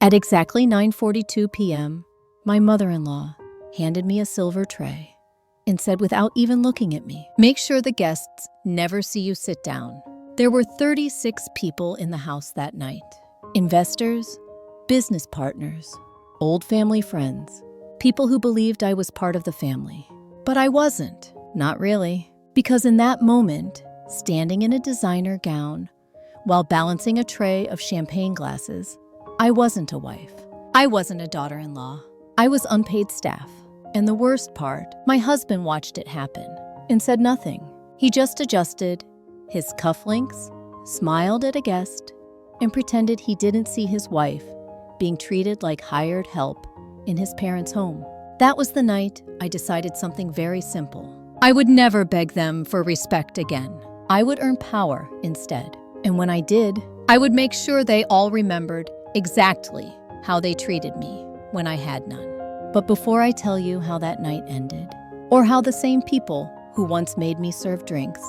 At exactly 9:42 p.m., my mother-in-law handed me a silver tray and said without even looking at me, "Make sure the guests never see you sit down." There were 36 people in the house that night. Investors, business partners, old family friends, people who believed I was part of the family. But I wasn't, not really, because in that moment, standing in a designer gown while balancing a tray of champagne glasses, I wasn't a wife. I wasn't a daughter-in-law. I was unpaid staff. And the worst part, my husband watched it happen and said nothing. He just adjusted his cufflinks, smiled at a guest, and pretended he didn't see his wife being treated like hired help in his parents' home. That was the night I decided something very simple. I would never beg them for respect again. I would earn power instead. And when I did, I would make sure they all remembered exactly how they treated me when I had none. But before I tell you how that night ended, or how the same people who once made me serve drinks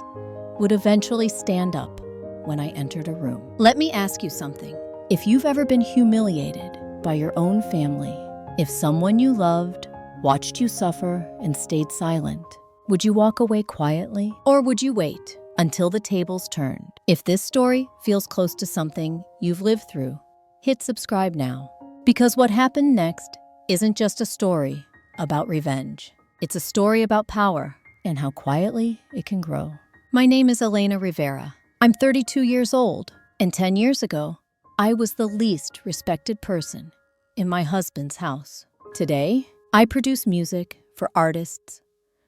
would eventually stand up when I entered a room, let me ask you something. If you've ever been humiliated by your own family, if someone you loved watched you suffer and stayed silent, would you walk away quietly, or would you wait until the tables turned? If this story feels close to something you've lived through, hit subscribe now, because what happened next isn't just a story about revenge. It's a story about power and how quietly it can grow. My name is Elena Rivera. I'm 32 years old, and 10 years ago, I was the least respected person in my husband's house. Today, I produce music for artists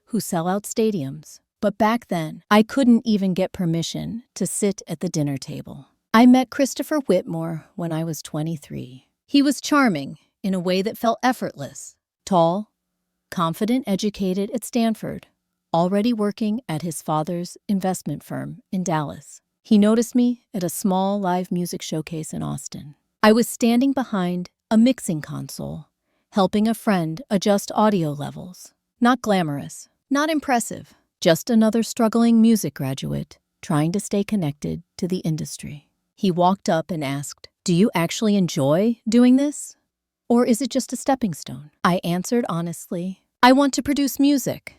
who sell out stadiums. But back then, I couldn't even get permission to sit at the dinner table. I met Christopher Whitmore when I was 23. He was charming in a way that felt effortless. Tall, confident, educated at Stanford, already working at his father's investment firm in Dallas. He noticed me at a small live music showcase in Austin. I was standing behind a mixing console, helping a friend adjust audio levels. Not glamorous, not impressive, just another struggling music graduate trying to stay connected to the industry. He walked up and asked, "Do you actually enjoy doing this? Or is it just a stepping stone?" I answered honestly, "I want to produce music,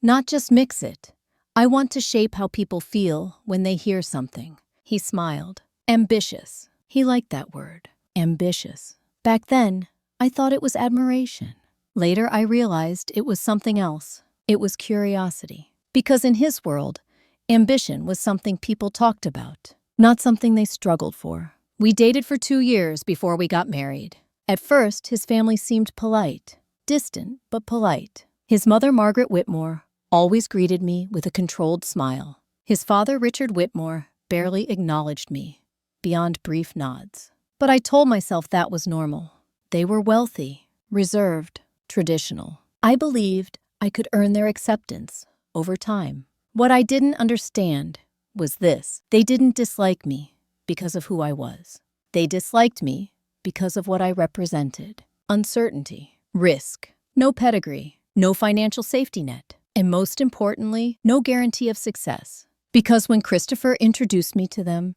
not just mix it. I want to shape how people feel when they hear something." He smiled. Ambitious. He liked that word. Ambitious. Back then, I thought it was admiration. Later, I realized it was something else. It was curiosity. Because in his world, ambition was something people talked about, not something they struggled for. We dated for 2 years before we got married. At first, his family seemed polite, distant but polite. His mother, Margaret Whitmore, always greeted me with a controlled smile. His father, Richard Whitmore, barely acknowledged me, beyond brief nods. But I told myself that was normal. They were wealthy, reserved, traditional. I believed I could earn their acceptance over time. What I didn't understand was this. They didn't dislike me because of who I was. They disliked me because of what I represented. Uncertainty, risk, no pedigree, no financial safety net, and most importantly, no guarantee of success. Because when Christopher introduced me to them,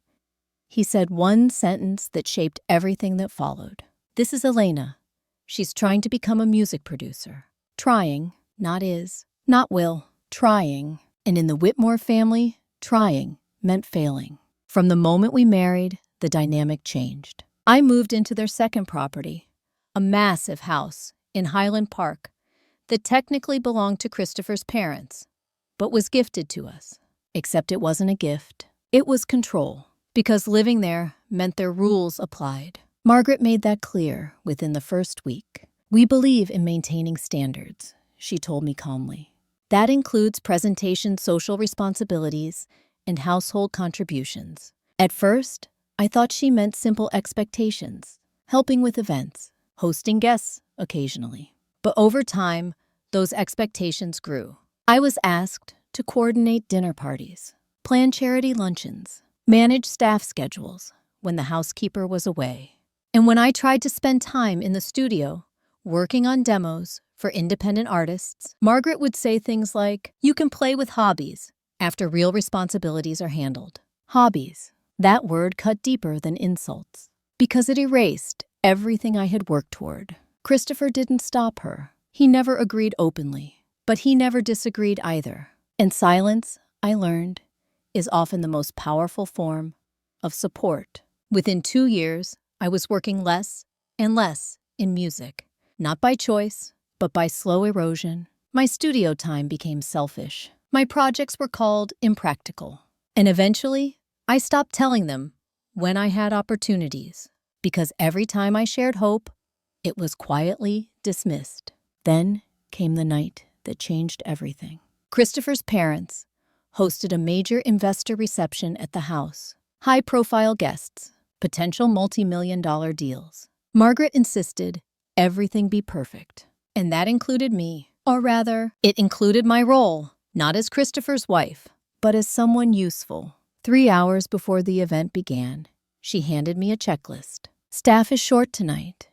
he said one sentence that shaped everything that followed. "This is Elena. She's trying to become a music producer." Trying, not is, not will, trying. And in the Whitmore family, trying meant failing. From the moment we married, the dynamic changed. I moved into their second property, a massive house in Highland Park that technically belonged to Christopher's parents, but was gifted to us. Except it wasn't a gift. It was control, because living there meant their rules applied. Margaret made that clear within the first week. "We believe in maintaining standards," she told me calmly. "That includes presentation, social responsibilities, and household contributions." At first, I thought she meant simple expectations, helping with events, hosting guests occasionally. But over time, those expectations grew. I was asked to coordinate dinner parties, plan charity luncheons, manage staff schedules when the housekeeper was away. And when I tried to spend time in the studio, working on demos for independent artists, Margaret would say things like, "You can play with hobbies after real responsibilities are handled." Hobbies. That word cut deeper than insults, because it erased everything I had worked toward. Christopher didn't stop her. He never agreed openly, but he never disagreed either. And silence, I learned, is often the most powerful form of support. Within 2 years, I was working less and less in music, not by choice, but by slow erosion. My studio time became selfish. My projects were called impractical. And eventually, I stopped telling them when I had opportunities, because every time I shared hope, it was quietly dismissed. Then came the night that changed everything. Christopher's parents hosted a major investor reception at the house. High-profile guests, potential multi-million-dollar deals. Margaret insisted everything be perfect, and that included me. Or rather, it included my role, not as Christopher's wife, but as someone useful. 3 hours before the event began, she handed me a checklist. Staff is short tonight.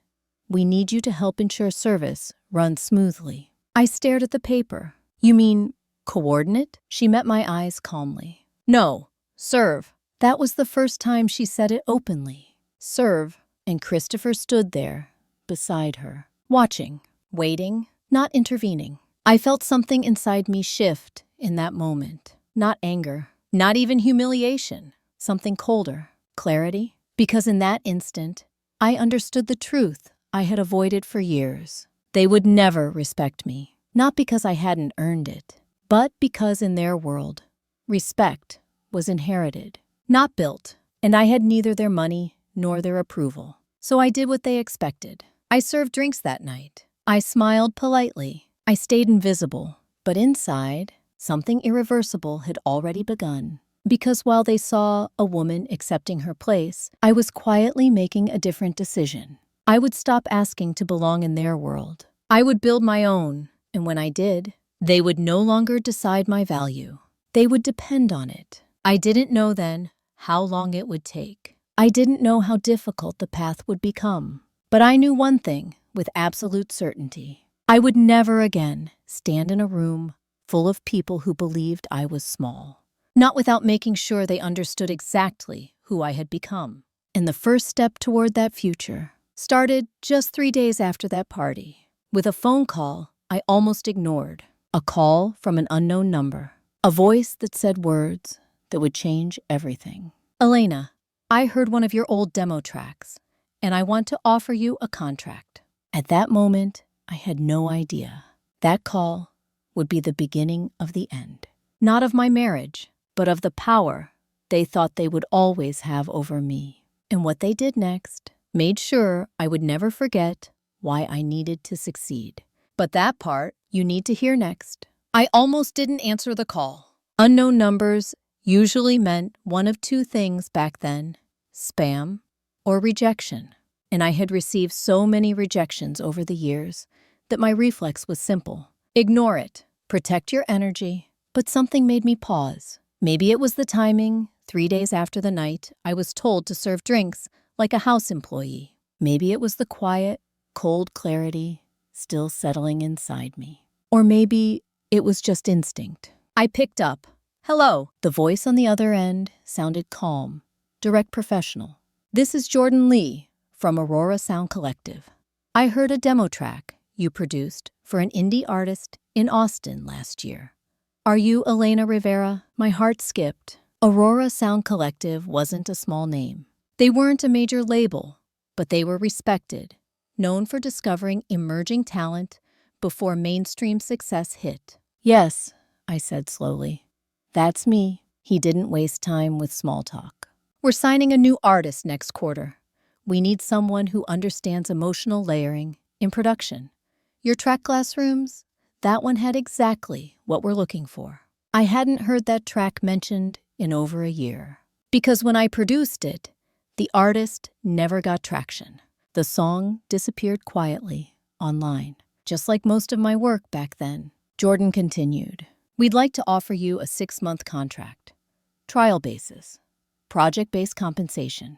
We need you to help ensure service runs smoothly. I stared at the paper. You mean coordinate? She met my eyes calmly. No, serve. That was the first time she said it openly. Serve. And Christopher stood there, beside her, watching, waiting, not intervening. I felt something inside me shift in that moment. Not anger, not even humiliation. Something colder. Clarity. Because in that instant, I understood the truth I had avoided for years. They would never respect me. Not because I hadn't earned it, but because in their world, respect was inherited, not built, and I had neither their money nor their approval. So I did what they expected. I served drinks that night. I smiled politely. I stayed invisible. But inside, something irreversible had already begun. Because while they saw a woman accepting her place, I was quietly making a different decision. I would stop asking to belong in their world. I would build my own, and when I did, they would no longer decide my value. They would depend on it. I didn't know then how long it would take. I didn't know how difficult the path would become. But I knew one thing with absolute certainty. I would never again stand in a room full of people who believed I was small. Not without making sure they understood exactly who I had become. And the first step toward that future started just 3 days after that party, with a phone call I almost ignored. A call from an unknown number. A voice that said words that would change everything. Elena, I heard one of your old demo tracks, and I want to offer you a contract. At that moment, I had no idea. That call would be the beginning of the end. Not of my marriage, but of the power they thought they would always have over me. And what they did next made sure I would never forget why I needed to succeed. But that part you need to hear next. I almost didn't answer the call. Unknown numbers usually meant one of 2 things back then: spam or rejection. And I had received so many rejections over the years that my reflex was simple. Ignore it. Protect your energy. But something made me pause. Maybe it was the timing, 3 days after the night I was told to serve drinks like a house employee. Maybe it was the quiet, cold clarity still settling inside me. Or maybe it was just instinct. I picked up. Hello. The voice on the other end sounded calm, direct, professional. This is Jordan Lee from Aurora Sound Collective. I heard a demo track you produced for an indie artist in Austin last year. Are you Elena Rivera? My heart skipped. Aurora Sound Collective wasn't a small name. They weren't a major label, but they were respected, known for discovering emerging talent before mainstream success hit. Yes, I said slowly. That's me. He didn't waste time with small talk. We're signing a new artist next quarter. We need someone who understands emotional layering in production. Your track classrooms? That one had exactly what we're looking for. I hadn't heard that track mentioned in over a year. Because when I produced it, the artist never got traction. The song disappeared quietly online, just like most of my work back then. Jordan continued. We'd like to offer you a 6-month contract. Trial basis. Project-based compensation.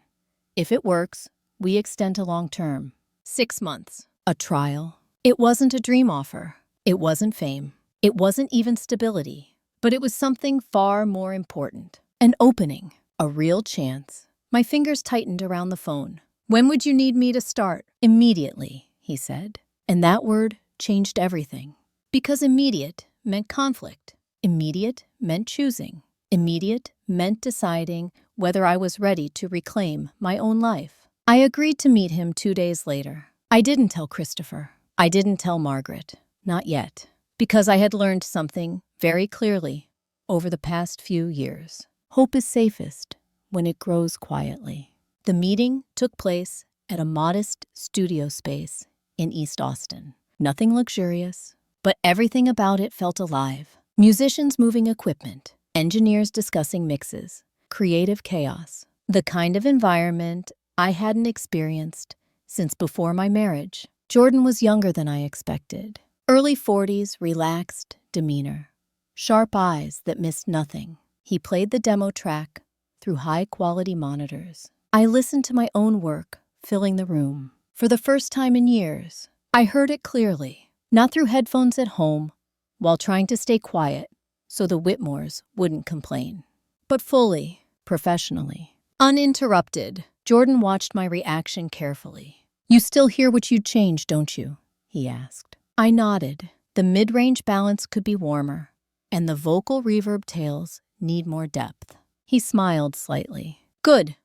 If it works, we extend to long-term. 6 months. A trial. It wasn't a dream offer. It wasn't fame. It wasn't even stability. But it was something far more important. An opening. A real chance. My fingers tightened around the phone. When would you need me to start? Immediately, he said. And that word changed everything. Because immediate meant conflict. Immediate meant choosing. Immediate meant deciding whether I was ready to reclaim my own life. I agreed to meet him 2 days later. I didn't tell Christopher. I didn't tell Margaret. Not yet. Because I had learned something very clearly over the past few years. Hope is safest when it grows quietly. The meeting took place at a modest studio space in East Austin. Nothing luxurious, but everything about it felt alive. Musicians moving equipment, engineers discussing mixes, creative chaos. The kind of environment I hadn't experienced since before my marriage. Jordan was younger than I expected. Early 40s, relaxed demeanor. Sharp eyes that missed nothing. He played the demo track through high-quality monitors. I listened to my own work, filling the room. For the first time in years, I heard it clearly, not through headphones at home, while trying to stay quiet so the Whitmores wouldn't complain, but fully, professionally. Uninterrupted, Jordan watched my reaction carefully. "You still hear what you'd change, don't you?" he asked. I nodded. The mid-range balance could be warmer, and the vocal reverb tails need more depth. He smiled slightly. "Good.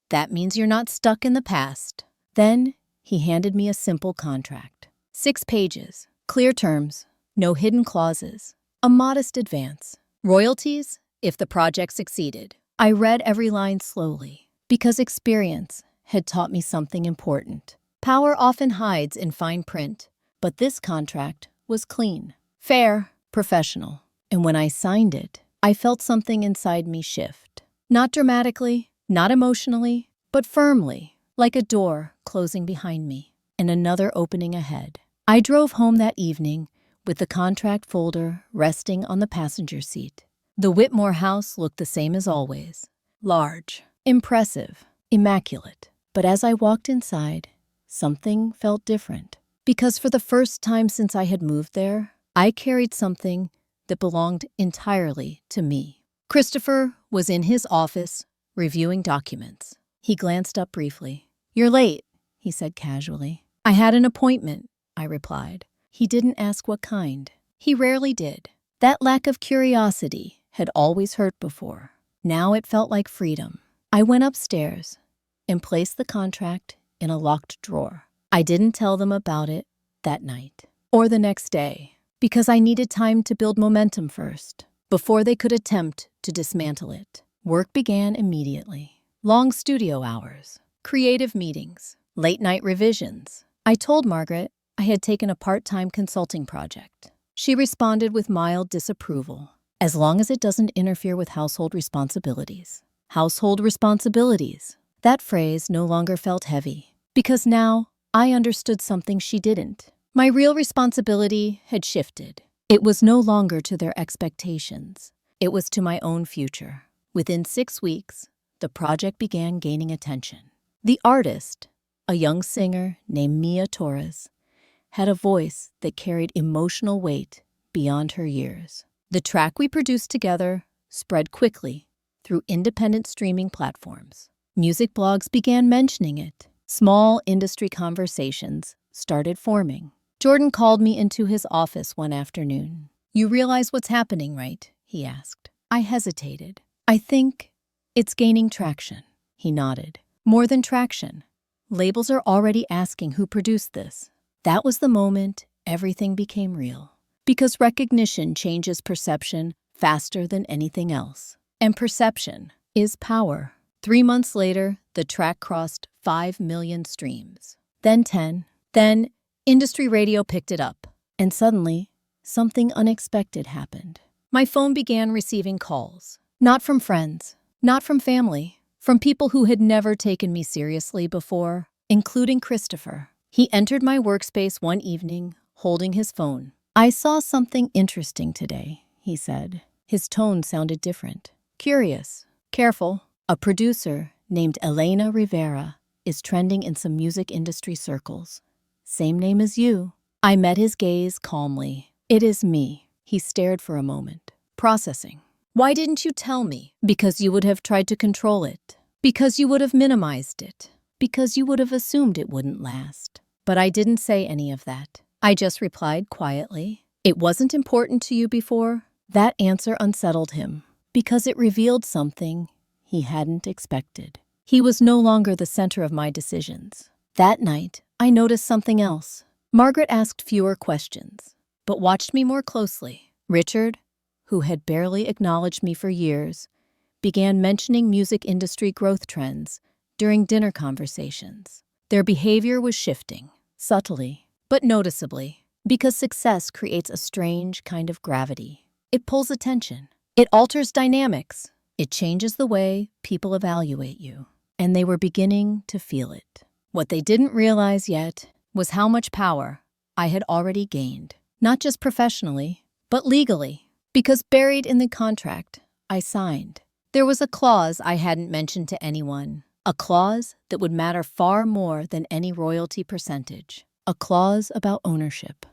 That means you're not stuck in the past." Then he handed me a simple contract. 6 pages, clear terms, no hidden clauses, a modest advance. Royalties if the project succeeded. I read every line slowly, because experience had taught me something important. Power often hides in fine print, but this contract was clean, fair, professional. And when I signed it, I felt something inside me shift. Not dramatically, not emotionally, but firmly, like a door closing behind me and another opening ahead. I drove home that evening with the contract folder resting on the passenger seat. The Whitmore house looked the same as always. Large, impressive, immaculate. But as I walked inside, something felt different. Because for the first time since I had moved there, I carried something that belonged entirely to me. Christopher was in his office, reviewing documents. He glanced up briefly. "You're late," he said casually. "I had an appointment," I replied. He didn't ask what kind. He rarely did. That lack of curiosity had always hurt before. Now it felt like freedom. I went upstairs and placed the contract in a locked drawer. I didn't tell them about it that night or the next day because I needed time to build momentum first before they could attempt to dismantle it. Work began immediately. Long studio hours, creative meetings, late-night revisions. I told Margaret I had taken a part-time consulting project. She responded with mild disapproval, as long as it doesn't interfere with household responsibilities. Household responsibilities. That phrase no longer felt heavy, because now I understood something she didn't. My real responsibility had shifted. It was no longer to their expectations. It was to my own future. Within 6 weeks, the project began gaining attention. The artist, a young singer named Mia Torres, had a voice that carried emotional weight beyond her years. The track we produced together spread quickly through independent streaming platforms. Music blogs began mentioning it. Small industry conversations started forming. Jordan called me into his office one afternoon. "You realize what's happening, right?" he asked. I hesitated. "I think it's gaining traction." He nodded. "More than traction. Labels are already asking who produced this." That was the moment everything became real. Because recognition changes perception faster than anything else. And perception is power. 3 months later, the track crossed 5 million streams. Then 10. Then industry radio picked it up. And suddenly, something unexpected happened. My phone began receiving calls. Not from friends, not from family, from people who had never taken me seriously before, including Christopher. He entered my workspace one evening, holding his phone. "I saw something interesting today," he said. His tone sounded different. "Curious. Careful. A producer named Elena Rivera is trending in some music industry circles. Same name as you." I met his gaze calmly. "It is me." He stared for a moment, processing. "Why didn't you tell me?" "Because you would have tried to control it. Because you would have minimized it. because you would have assumed it wouldn't last. But I didn't say any of that. I just replied quietly, "It wasn't important to you before?" That answer unsettled him because it revealed something he hadn't expected. He was no longer the center of my decisions. That night, I noticed something else. Margaret asked fewer questions, but watched me more closely. Richard, who had barely acknowledged me for years, began mentioning music industry growth trends during dinner conversations. Their behavior was shifting, subtly, but noticeably, because success creates a strange kind of gravity. It pulls attention. It alters dynamics. It changes the way people evaluate you. And they were beginning to feel it. What they didn't realize yet was how much power I had already gained, not just professionally, but legally, because buried in the contract I signed, there was a clause I hadn't mentioned to anyone, a clause that would matter far more than any royalty percentage, a clause about ownership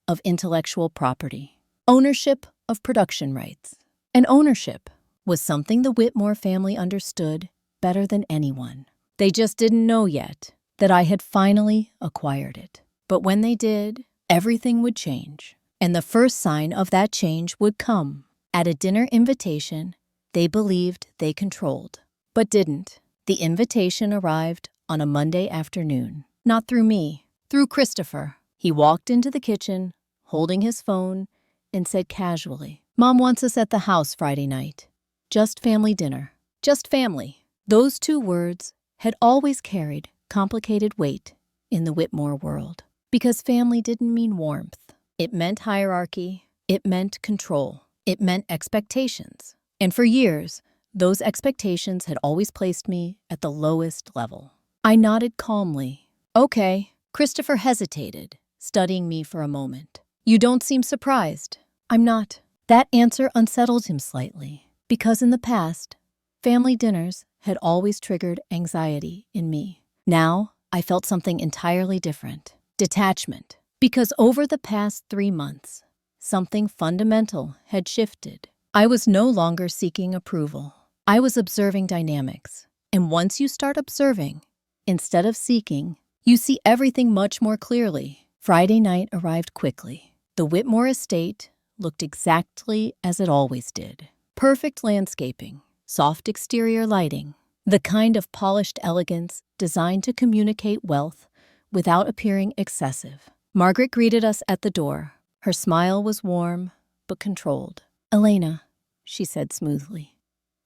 of intellectual property, ownership of production rights. And ownership was something the Whitmore family understood better than anyone. They just didn't know yet that I had finally acquired it. But when they did, everything would change. And the first sign of that change would come at a dinner invitation they believed they controlled, but didn't. The invitation arrived on a Monday afternoon, not through me, through Christopher. He walked into the kitchen, holding his phone, and said casually, "Mom wants us at the house Friday night. Just family dinner. Just family." Those two words had always carried complicated weight in the Whitmore world, because family didn't mean warmth. It meant hierarchy. It meant control. It meant expectations. And for years, those expectations had always placed me at the lowest level. I nodded calmly. "Okay." Christopher hesitated, studying me for a moment. "You don't seem surprised." "I'm not." That answer unsettled him slightly, because in the past, family dinners had always triggered anxiety in me. Now, I felt something entirely different. Detachment. Because over the past 3 months, something fundamental had shifted. I was no longer seeking approval. I was observing dynamics. And once you start observing, instead of seeking, you see everything much more clearly. Friday night arrived quickly. The Whitmore estate looked exactly as it always did. Perfect landscaping, soft exterior lighting, the kind of polished elegance designed to communicate wealth without appearing excessive. Margaret greeted us at the door. Her smile was warm but controlled. "Elena," she said smoothly,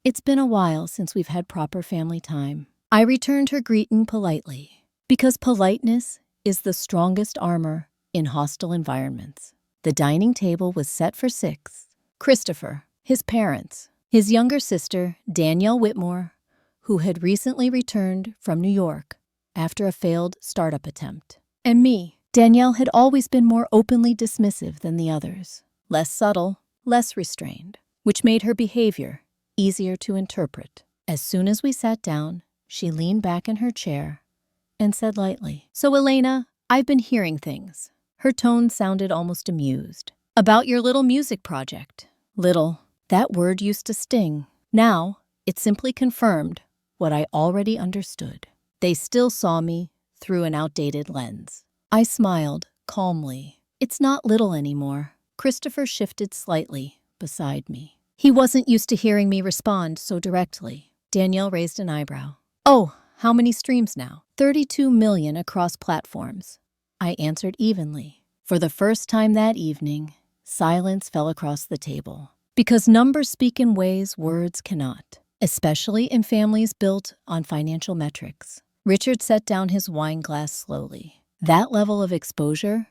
"it's been a while since we've had proper family time." I returned her greeting politely, because politeness is the strongest armor in hostile environments. The dining table was set for 6. Christopher, his parents, his younger sister, Danielle Whitmore, who had recently returned from New York after a failed startup attempt, and me. Danielle had always been more openly dismissive than the others, less subtle, less restrained, which made her behavior easier to interpret. As soon as we sat down, she leaned back in her chair and said lightly, "So, Elena, I've been hearing things." Her tone sounded almost amused. "About your little music project." Little. That word used to sting. Now, it simply confirmed what I already understood. They still saw me through an outdated lens. I smiled calmly. "It's not little anymore." Christopher shifted slightly beside me. He wasn't used to hearing me respond so directly. Danielle raised an eyebrow. "Oh, how many streams now?" 32 million across platforms. I answered evenly. For the first time that evening, silence fell across the table. Because numbers speak in ways words cannot, especially in families built on financial metrics. Richard set down his wine glass slowly. That level of exposure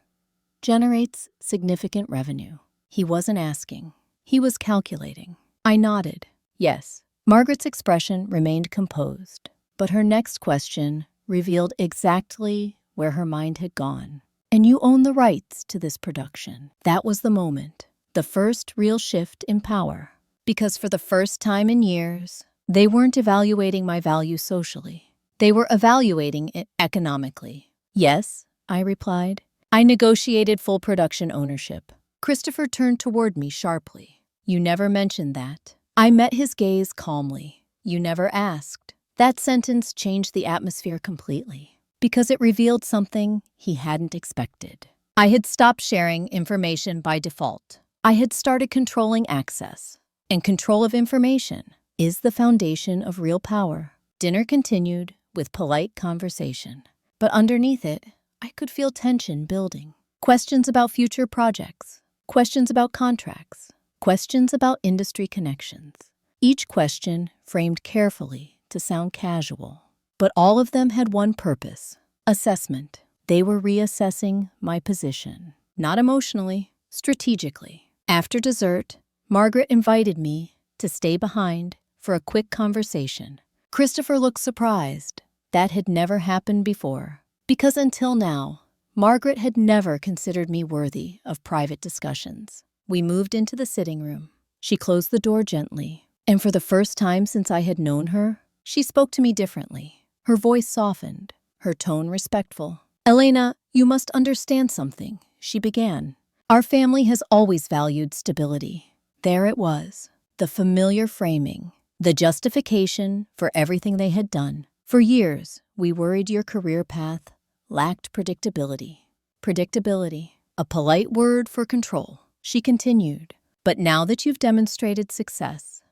generates significant revenue. He wasn't asking. He was calculating. I nodded. Yes. Margaret's expression remained composed, but her next question revealed exactly where her mind had gone. "And you own the rights to this production." That was the moment, the first real shift in power. Because for the first time in years, they weren't evaluating my value socially. They were evaluating it economically. "Yes," I replied. "I negotiated full production ownership." Christopher turned toward me sharply. "You never mentioned that." I met his gaze calmly. "You never asked." That sentence changed the atmosphere completely because it revealed something he hadn't expected. I had stopped sharing information by default. I had started controlling access, and control of information is the foundation of real power. Dinner continued with polite conversation, but underneath it, I could feel tension building. Questions about future projects, questions about contracts, questions about industry connections. Each question framed carefully to sound casual, but all of them had one purpose: assessment. They were reassessing my position, not emotionally, strategically. After dessert, Margaret invited me to stay behind for a quick conversation. Christopher looked surprised. That had never happened before, because until now, Margaret had never considered me worthy of private discussions. We moved into the sitting room. She closed the door gently, and for the first time since I had known her, she spoke to me differently. Her voice softened, her tone respectful. "Elena, you must understand something," she began. "Our family has always valued stability." There it was, the familiar framing, the justification for everything they had done. "For years, we worried your career path lacked predictability." Predictability, a polite word for control. She continued, "But now that you've demonstrated success,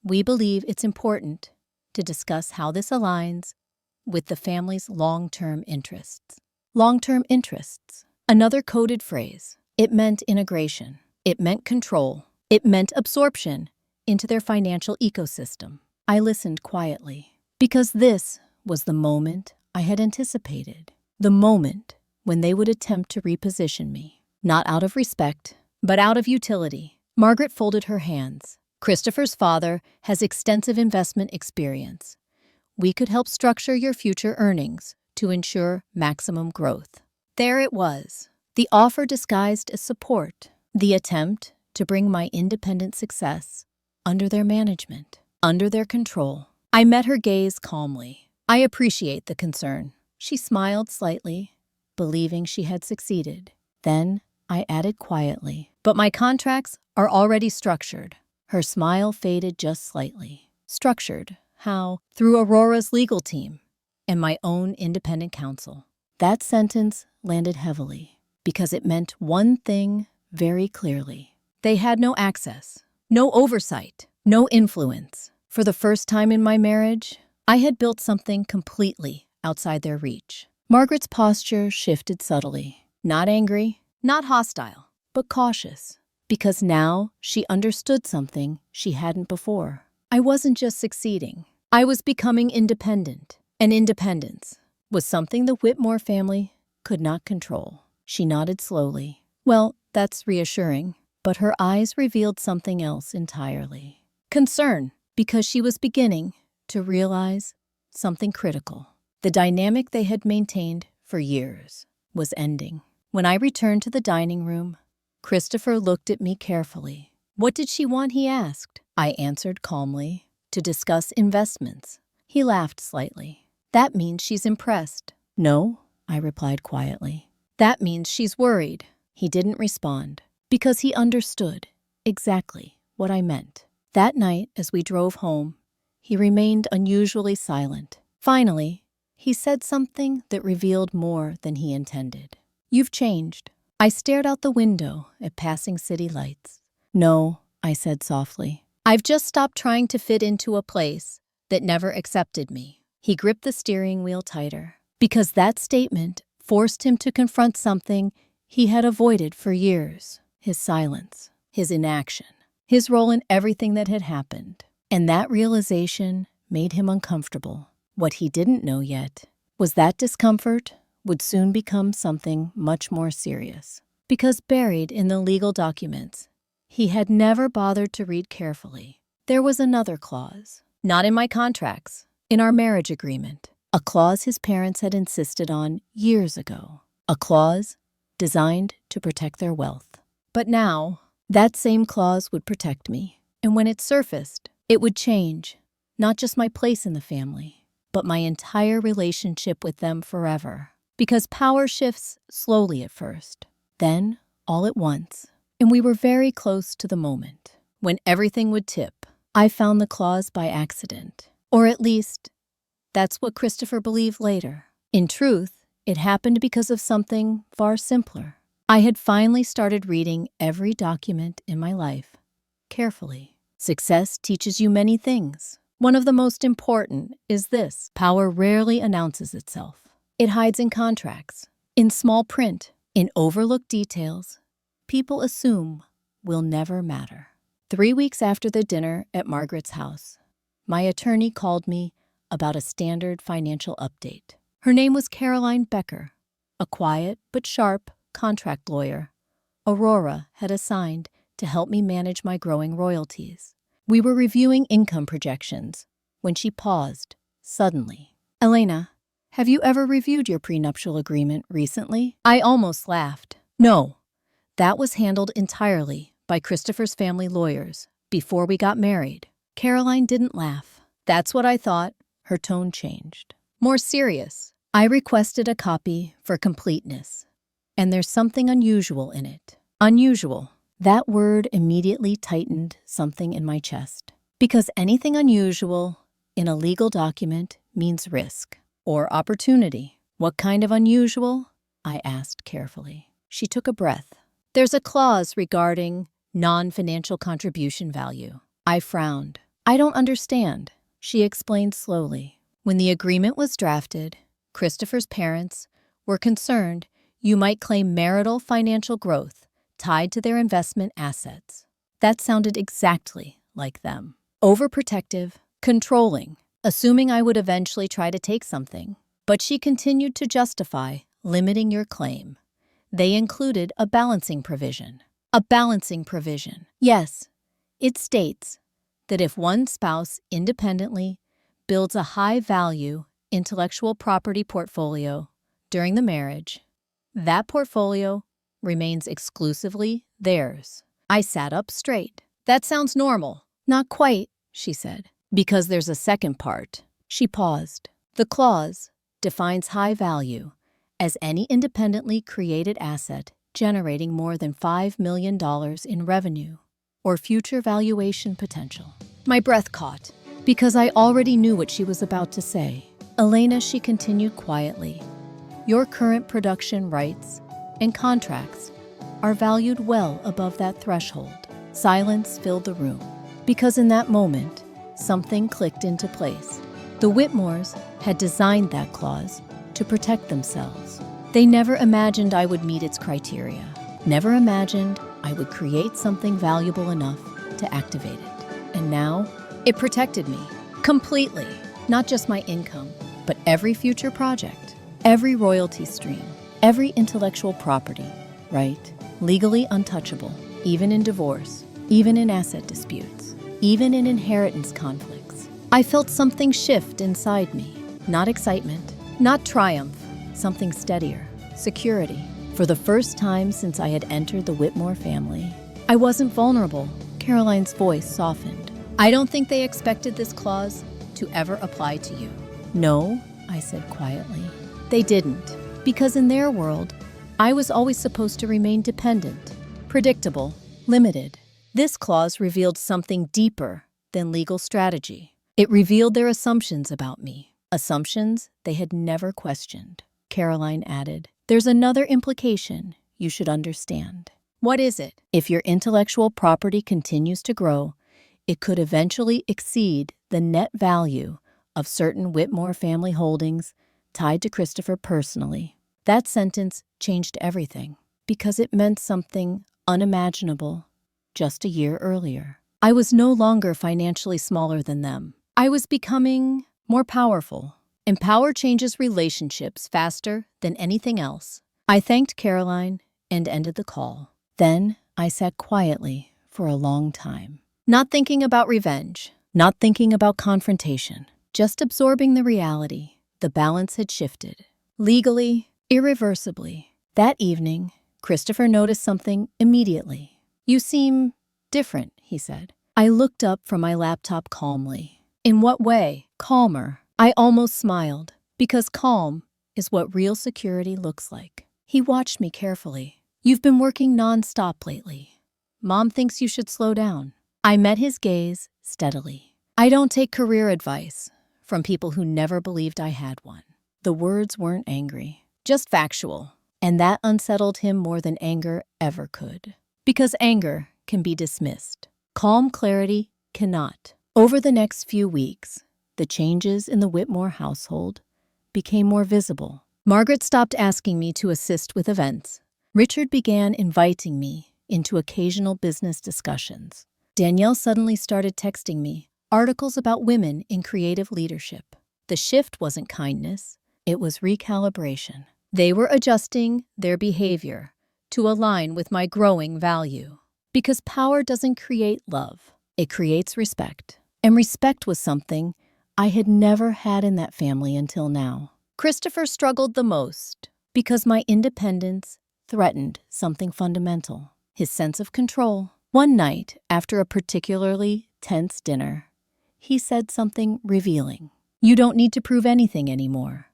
we believe it's important to discuss how this aligns with the family's long-term interests." Long-term interests, another coded phrase. It meant integration. It meant control. It meant absorption into their financial ecosystem. I listened quietly, because this was the moment I had anticipated. The moment when they would attempt to reposition me, not out of respect, but out of utility. Margaret folded her hands. "Christopher's father has extensive investment experience. We could help structure your future earnings to ensure maximum growth." There it was, the offer disguised as support, the attempt to bring my independent success under their management, under their control. I met her gaze calmly. "I appreciate the concern." She smiled slightly, believing she had succeeded. Then I added quietly, "But my contracts are already structured." Her smile faded just slightly. "Structured? How?" "Through Aurora's legal team and my own independent counsel." That sentence landed heavily because it meant one thing very clearly. They had no access, no oversight, no influence. For the first time in my marriage, I had built something completely outside their reach. Margaret's posture shifted subtly, not angry, not hostile, but cautious, because now she understood something she hadn't before. I wasn't just succeeding, I was becoming independent. And independence was something the Whitmore family could not control. She nodded slowly. "Well, that's reassuring." But her eyes revealed something else entirely. Concern, because she was beginning to realize something critical. The dynamic they had maintained for years was ending. When I returned to the dining room, Christopher looked at me carefully. "What did she want?" he asked. I answered calmly, "To discuss investments." He laughed slightly. "That means she's impressed." "No," I replied quietly. "That means she's worried." He didn't respond, because he understood exactly what I meant. That night, as we drove home, he remained unusually silent. Finally, he said something that revealed more than he intended. "You've changed." I stared out the window at passing city lights. "No," I said softly. "I've just stopped trying to fit into a place that never accepted me." He gripped the steering wheel tighter, because that statement forced him to confront something he had avoided for years: his silence, his inaction, his role in everything that had happened. And that realization made him uncomfortable. What he didn't know yet was that discomfort would soon become something much more serious, because buried in the legal documents he had never bothered to read carefully, there was another clause. Not in my contracts, in our marriage agreement. A clause his parents had insisted on years ago. A clause designed to protect their wealth. But now, that same clause would protect me. And when it surfaced, it would change not just my place in the family, but my entire relationship with them forever. Because power shifts slowly at first, then all at once. And we were very close to the moment when everything would tip. I found the clause by accident, or at least That's what Christopher believed later. In truth, it happened because of something far simpler. I had finally started reading every document in my life carefully. Success teaches you many things. One of the most important is this: power rarely announces itself. It hides in contracts, in small print, in overlooked details. People assume will never matter. 3 weeks after the dinner at Margaret's house, my attorney called me about a standard financial update. Her name was Caroline Becker, a quiet but sharp contract lawyer Aurora had assigned to help me manage my growing royalties. We were reviewing income projections when she paused, suddenly. "Elena, have you ever reviewed your prenuptial agreement recently?" I almost laughed. "No, that was handled entirely by Christopher's family lawyers before we got married." Caroline didn't laugh. "That's what I thought." Her tone changed. More serious. "I requested a copy for completeness, and there's something unusual in it." Unusual. That word immediately tightened something in my chest. Because anything unusual in a legal document means risk or opportunity. "What kind of unusual?" I asked carefully. She took a breath. "There's a clause regarding non-financial contribution value." I frowned. "I don't understand." She explained slowly. "When the agreement was drafted, Christopher's parents were concerned you might claim marital financial growth tied to their investment assets." That sounded exactly like them. Overprotective, controlling, assuming I would eventually try to take something. But she continued to justify limiting your claim. They included a balancing provision. A balancing provision. Yes, it states that if one spouse independently builds a high-value intellectual property portfolio during the marriage, that portfolio remains exclusively theirs. I sat up straight. "That sounds normal." "Not quite," she said, "because there's a second part." She paused. "The clause defines high value as any independently created asset generating more than $5 million in revenue or future valuation potential." My breath caught because I already knew what she was about to say. "Elena," she continued quietly, "your current production rights and contracts are valued well above that threshold." Silence filled the room, because in that moment, something clicked into place. The Whitmores had designed that clause to protect themselves. They never imagined I would meet its criteria, never imagined I would create something valuable enough to activate it. And now, it protected me, completely. Not just my income, but every future project, every royalty stream, every intellectual property, right? Legally untouchable, even in divorce, even in asset disputes, even in inheritance conflicts. I felt something shift inside me. Not excitement, not triumph, something steadier, security. For the first time since I had entered the Whitmore family, I wasn't vulnerable. Caroline's voice softened. "I don't think they expected this clause to ever apply to you." "No," I said quietly. "They didn't. Because in their world, I was always supposed to remain dependent, predictable, limited." This clause revealed something deeper than legal strategy. It revealed their assumptions about me, assumptions they had never questioned. Caroline added, "There's another implication you should understand." "What is it?" "If your intellectual property continues to grow, it could eventually exceed the net value of certain Whitmore family holdings tied to Christopher personally." That sentence changed everything, because it meant something unimaginable just a year earlier. I was no longer financially smaller than them. I was becoming more powerful, and power changes relationships faster than anything else. I thanked Caroline and ended the call. Then I sat quietly for a long time, not thinking about revenge, not thinking about confrontation, just absorbing the reality. The balance had shifted. Legally, irreversibly. That evening, Christopher noticed something immediately. "You seem different," he said. I looked up from my laptop calmly. "In what way?" "Calmer." I almost smiled, because calm is what real security looks like. He watched me carefully. "You've been working nonstop lately. Mom thinks you should slow down." I met his gaze steadily. "I don't take career advice from people who never believed I had one. The words weren't angry, just factual, and that unsettled him more than anger ever could. Because anger can be dismissed. Calm clarity cannot. Over the next few weeks, the changes in the Whitmore household became more visible. Margaret stopped asking me to assist with events. Richard began inviting me into occasional business discussions. Danielle suddenly started texting me articles about women in creative leadership. The shift wasn't kindness, it was recalibration. They were adjusting their behavior to align with my growing value. Because power doesn't create love, it creates respect. And respect was something I had never had in that family until now. Christopher struggled the most because my independence threatened something fundamental, his sense of control. One night, after a particularly tense dinner, he said something revealing. "You don't need to prove anything anymore.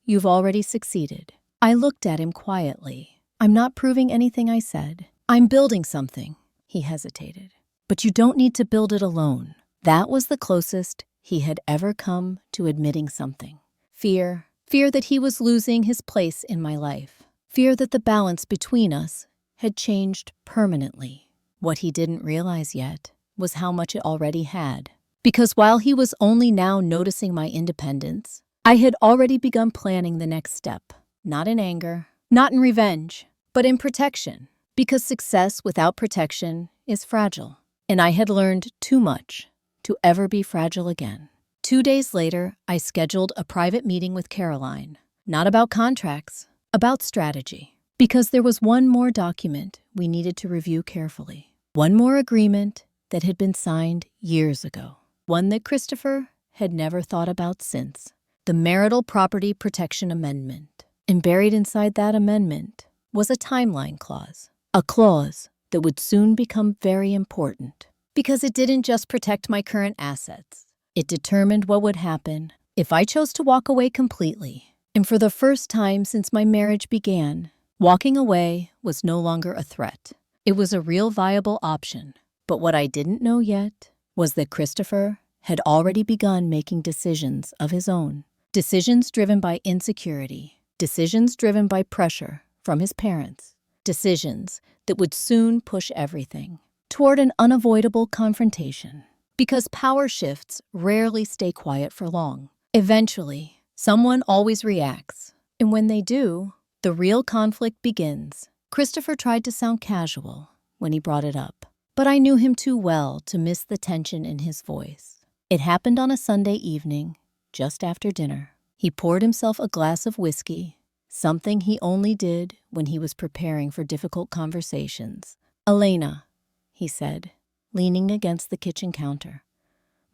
You've already succeeded." I looked at him quietly. "I'm not proving anything," I said. "I'm building something." He hesitated. "But you don't need to build it alone." That was the closest he had ever come to admitting something. Fear that he was losing his place in my life. Fear that the balance between us had changed permanently. What he didn't realize yet was how much it already had. Because while he was only now noticing my independence, I had already begun planning the next step. Not in anger, not in revenge, but in protection. Because success without protection is fragile. And I had learned too much to ever be fragile again. 2 days later, I scheduled a private meeting with Caroline. Not about contracts, about strategy. Because there was one more document we needed to review carefully. One more agreement that had been signed years ago. One that Christopher had never thought about since. The Marital Property Protection Amendment. And buried inside that amendment was a timeline clause. A clause that would soon become very important. Because it didn't just protect my current assets. It determined what would happen if I chose to walk away completely. And for the first time since my marriage began, walking away was no longer a threat. It was a real viable option. But what I didn't know yet was that Christopher had already begun making decisions of his own. Decisions driven by insecurity. Decisions driven by pressure from his parents. Decisions that would soon push everything toward an unavoidable confrontation. Because power shifts rarely stay quiet for long. Eventually, someone always reacts. And when they do, the real conflict begins. Christopher tried to sound casual when he brought it up, but I knew him too well to miss the tension in his voice. It happened on a Sunday evening, just after dinner. He poured himself a glass of whiskey, something he only did when he was preparing for difficult conversations. "Elena," he said, leaning against the kitchen counter.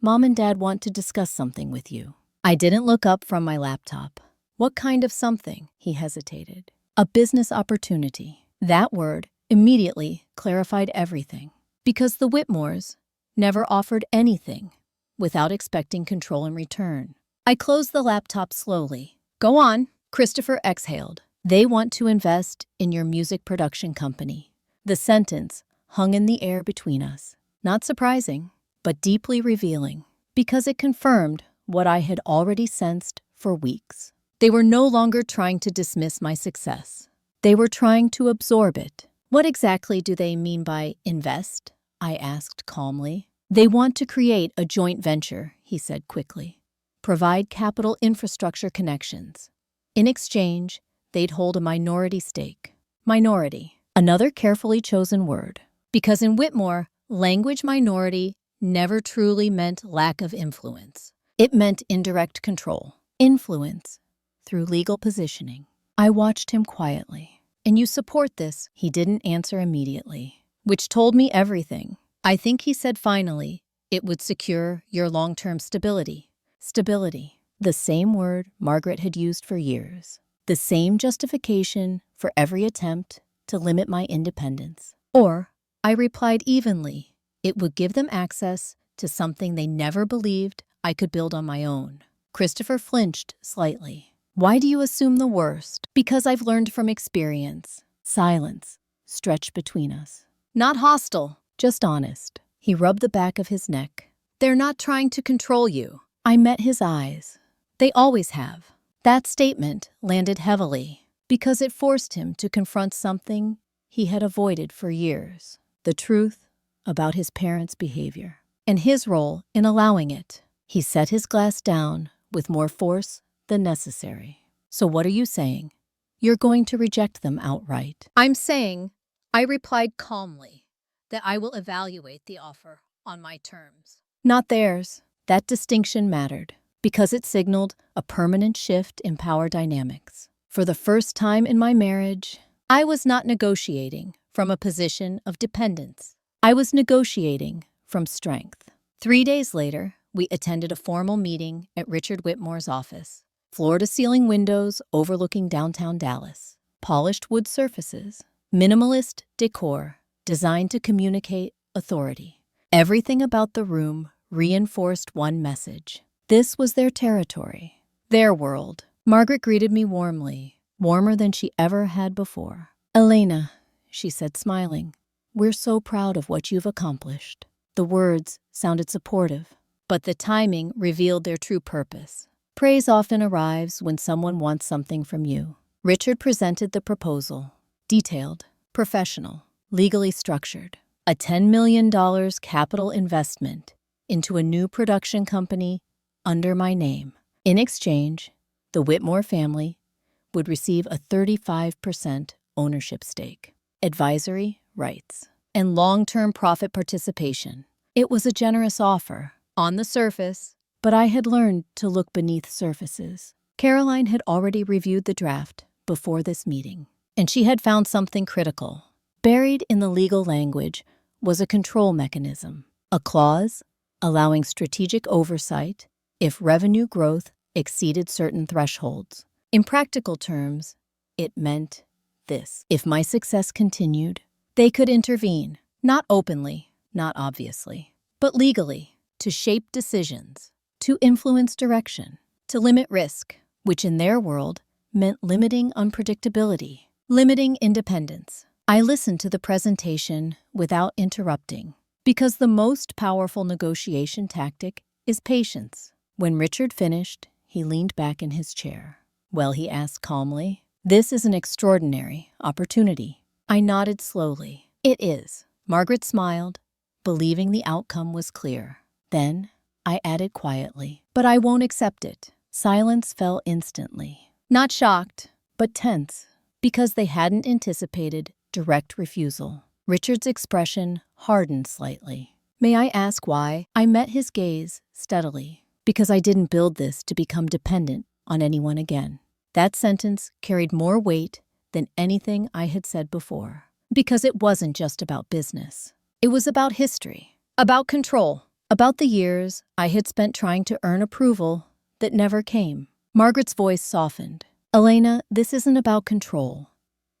"Mom and Dad want to discuss something with you." I didn't look up from my laptop. "What kind of something?" He hesitated. "A business opportunity." That word immediately clarified everything. Because the Whitmores never offered anything without expecting control in return. I closed the laptop slowly. "Go on," Christopher exhaled. "They want to invest in your music production company." The sentence hung in the air between us. Not surprising, but deeply revealing, because it confirmed what I had already sensed for weeks. They were no longer trying to dismiss my success. They were trying to absorb it. "What exactly do they mean by invest?" I asked calmly. "They want to create a joint venture," he said quickly. "Provide capital infrastructure connections. In exchange, they'd hold a minority stake." Minority, another carefully chosen word. Because in Whitmore, language minority never truly meant lack of influence. It meant indirect control. Influence through legal positioning. I watched him quietly. "And you support this?" He didn't answer immediately, which told me everything. "I think," he said finally, "it would secure your long-term stability." Stability. The same word Margaret had used for years. The same justification for every attempt to limit my independence. Or, I replied evenly, it would give them access to something they never believed I could build on my own. Christopher flinched slightly. "Why do you assume the worst?" "Because I've learned from experience." Silence stretched between us. "Not hostile, just honest." He rubbed the back of his neck. "They're not trying to control you. I met his eyes. They always have. That statement landed heavily because it forced him to confront something he had avoided for years. The truth about his parents' behavior and his role in allowing it. He set his glass down with more force than necessary. So what are you saying? You're going to reject them outright? I'm saying, I replied calmly, that I will evaluate the offer on my terms. Not theirs. That distinction mattered because it signaled a permanent shift in power dynamics. For the first time in my marriage, I was not negotiating from a position of dependence. I was negotiating from strength. 3 days later, we attended a formal meeting at Richard Whitmore's office. Floor-to-ceiling windows overlooking downtown Dallas, polished wood surfaces, minimalist decor designed to communicate authority. Everything about the room reinforced one message. This was their territory, their world. Margaret greeted me warmly, warmer than she ever had before. "Elena," she said, smiling, "we're so proud of what you've accomplished." The words sounded supportive, but the timing revealed their true purpose. Praise often arrives when someone wants something from you. Richard presented the proposal. Detailed, professional, legally structured. A $10 million capital investment into a new production company under my name. In exchange, the Whitmore family would receive a 35% ownership stake, advisory rights, and long-term profit participation. It was a generous offer on the surface, but I had learned to look beneath surfaces. Caroline had already reviewed the draft before this meeting, and she had found something critical. Buried in the legal language was a control mechanism, a clause allowing strategic oversight if revenue growth exceeded certain thresholds. In practical terms, it meant this: if my success continued, they could intervene, not openly, not obviously, but legally, to shape decisions, to influence direction, to limit risk, which in their world meant limiting unpredictability, limiting independence. I listened to the presentation without interrupting, because the most powerful negotiation tactic is patience. When Richard finished, he leaned back in his chair. "Well," he asked calmly, "this is an extraordinary opportunity." I nodded slowly. "It is." Margaret smiled, believing the outcome was clear. Then I added quietly, "But I won't accept it." Silence fell instantly. Not shocked, but tense, because they hadn't anticipated direct refusal. Richard's expression hardened slightly. "May I ask why?" I met his gaze steadily. "Because I didn't build this to become dependent on anyone again." That sentence carried more weight than anything I had said before. Because it wasn't just about business. It was about history, about control, about the years I had spent trying to earn approval that never came. Margaret's voice softened. "Elena, this isn't about control.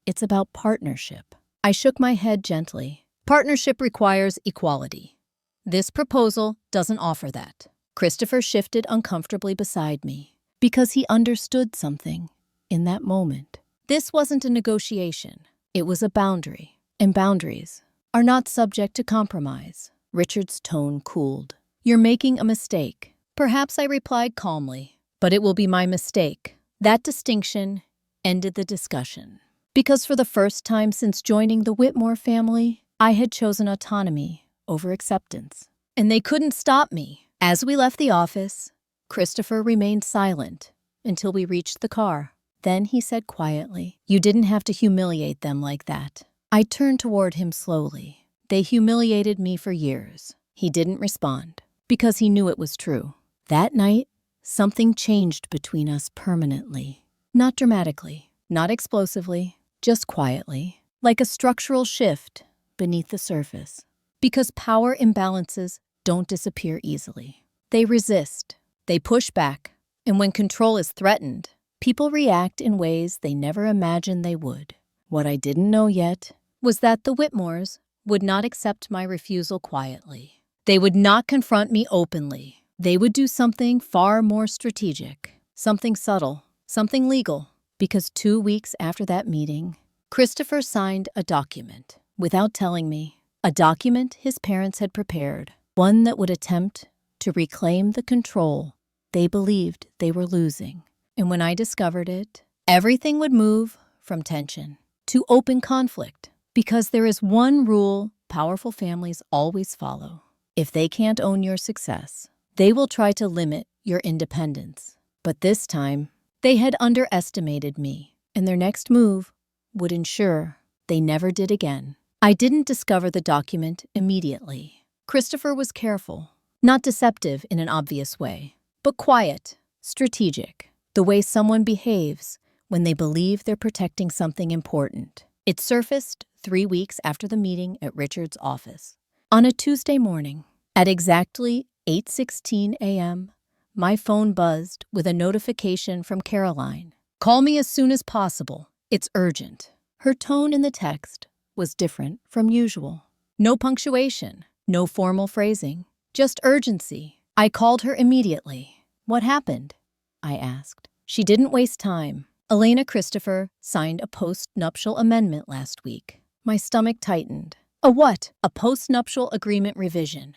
It's about partnership." I shook my head gently. "Partnership requires equality. This proposal doesn't offer that." Christopher shifted uncomfortably beside me because he understood something in that moment. This wasn't a negotiation. It was a boundary, and boundaries are not subject to compromise. Richard's tone cooled. "You're making a mistake." Perhaps I replied calmly, "But it will be my mistake." That distinction ended the discussion. Because for the first time since joining the Whitmore family, I had chosen autonomy over acceptance. And they couldn't stop me. As we left the office, Christopher remained silent until we reached the car. Then he said quietly, "You didn't have to humiliate them like that." I turned toward him slowly. "They humiliated me for years." He didn't respond because he knew it was true. That night, something changed between us permanently. Not dramatically, not explosively, just quietly, like a structural shift beneath the surface. Because power imbalances don't disappear easily. They resist, they push back, and when control is threatened, people react in ways they never imagined they would. What I didn't know yet was that the Whitmores would not accept my refusal quietly. They would not confront me openly. They would do something far more strategic, something subtle, something legal. Because 2 weeks after that meeting, Christopher signed a document without telling me, a document his parents had prepared, one that would attempt to reclaim the control They believed they were losing. And when I discovered it, everything would move from tension to open conflict. Because there is one rule powerful families always follow. If they can't own your success, they will try to limit your independence. But this time, they had underestimated me, and their next move would ensure they never did again. I didn't discover the document immediately. Christopher was careful, not deceptive in an obvious way, but quiet, strategic, the way someone behaves when they believe they're protecting something important. It surfaced 3 weeks after the meeting at Richard's office. On a Tuesday morning, at exactly 8:16 a.m., my phone buzzed with a notification from Caroline. "Call me as soon as possible. It's urgent." Her tone in the text was different from usual. No punctuation, no formal phrasing, just urgency. I called her immediately. "What happened?" I asked. She didn't waste time. "Elena Christopher signed a post-nuptial amendment last week." My stomach tightened. "A what?" "A post-nuptial agreement revision,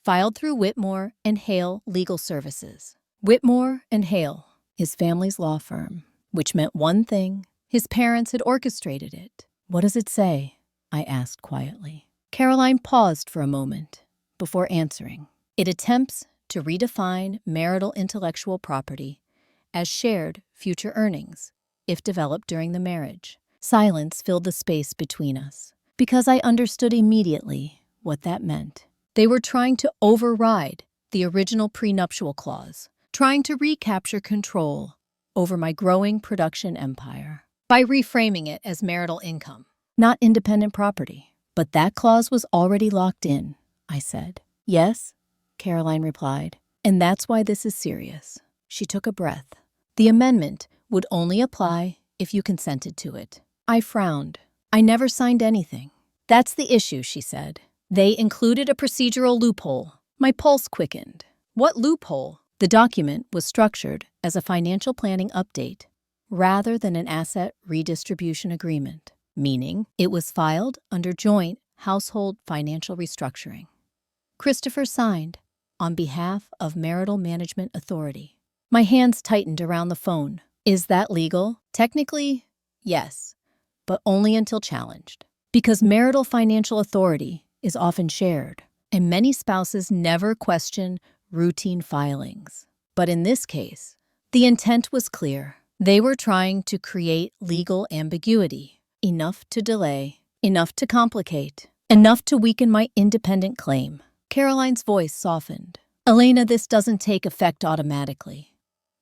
filed through Whitmore and Hale Legal Services." Whitmore and Hale, his family's law firm, which meant one thing: his parents had orchestrated it. "What does it say?" I asked quietly. Caroline paused for a moment before answering. "It attempts to redefine marital intellectual property as shared future earnings, if developed during the marriage." Silence filled the space between us, because I understood immediately what that meant. They were trying to override the original prenuptial clause, trying to recapture control over my growing production empire by reframing it as marital income, not independent property. "But that clause was already locked in," I said. "Yes," Caroline replied, "and that's why this is serious." She took a breath. "The amendment would only apply if you consented to it." I frowned. "I never signed anything." "That's the issue," she said. "They included a procedural loophole." My pulse quickened. "What loophole?" The document was structured as a financial planning update rather than an asset redistribution agreement, meaning it was filed under joint household financial restructuring. Christopher signed on behalf of Marital Management Authority. My hands tightened around the phone. "Is that legal?" "Technically, yes, but only until challenged. Because marital financial authority is often shared, and many spouses never question routine filings. But in this case, the intent was clear. They were trying to create legal ambiguity, enough to delay, enough to complicate, enough to weaken my independent claim." Caroline's voice softened. "Elena, this doesn't take effect automatically,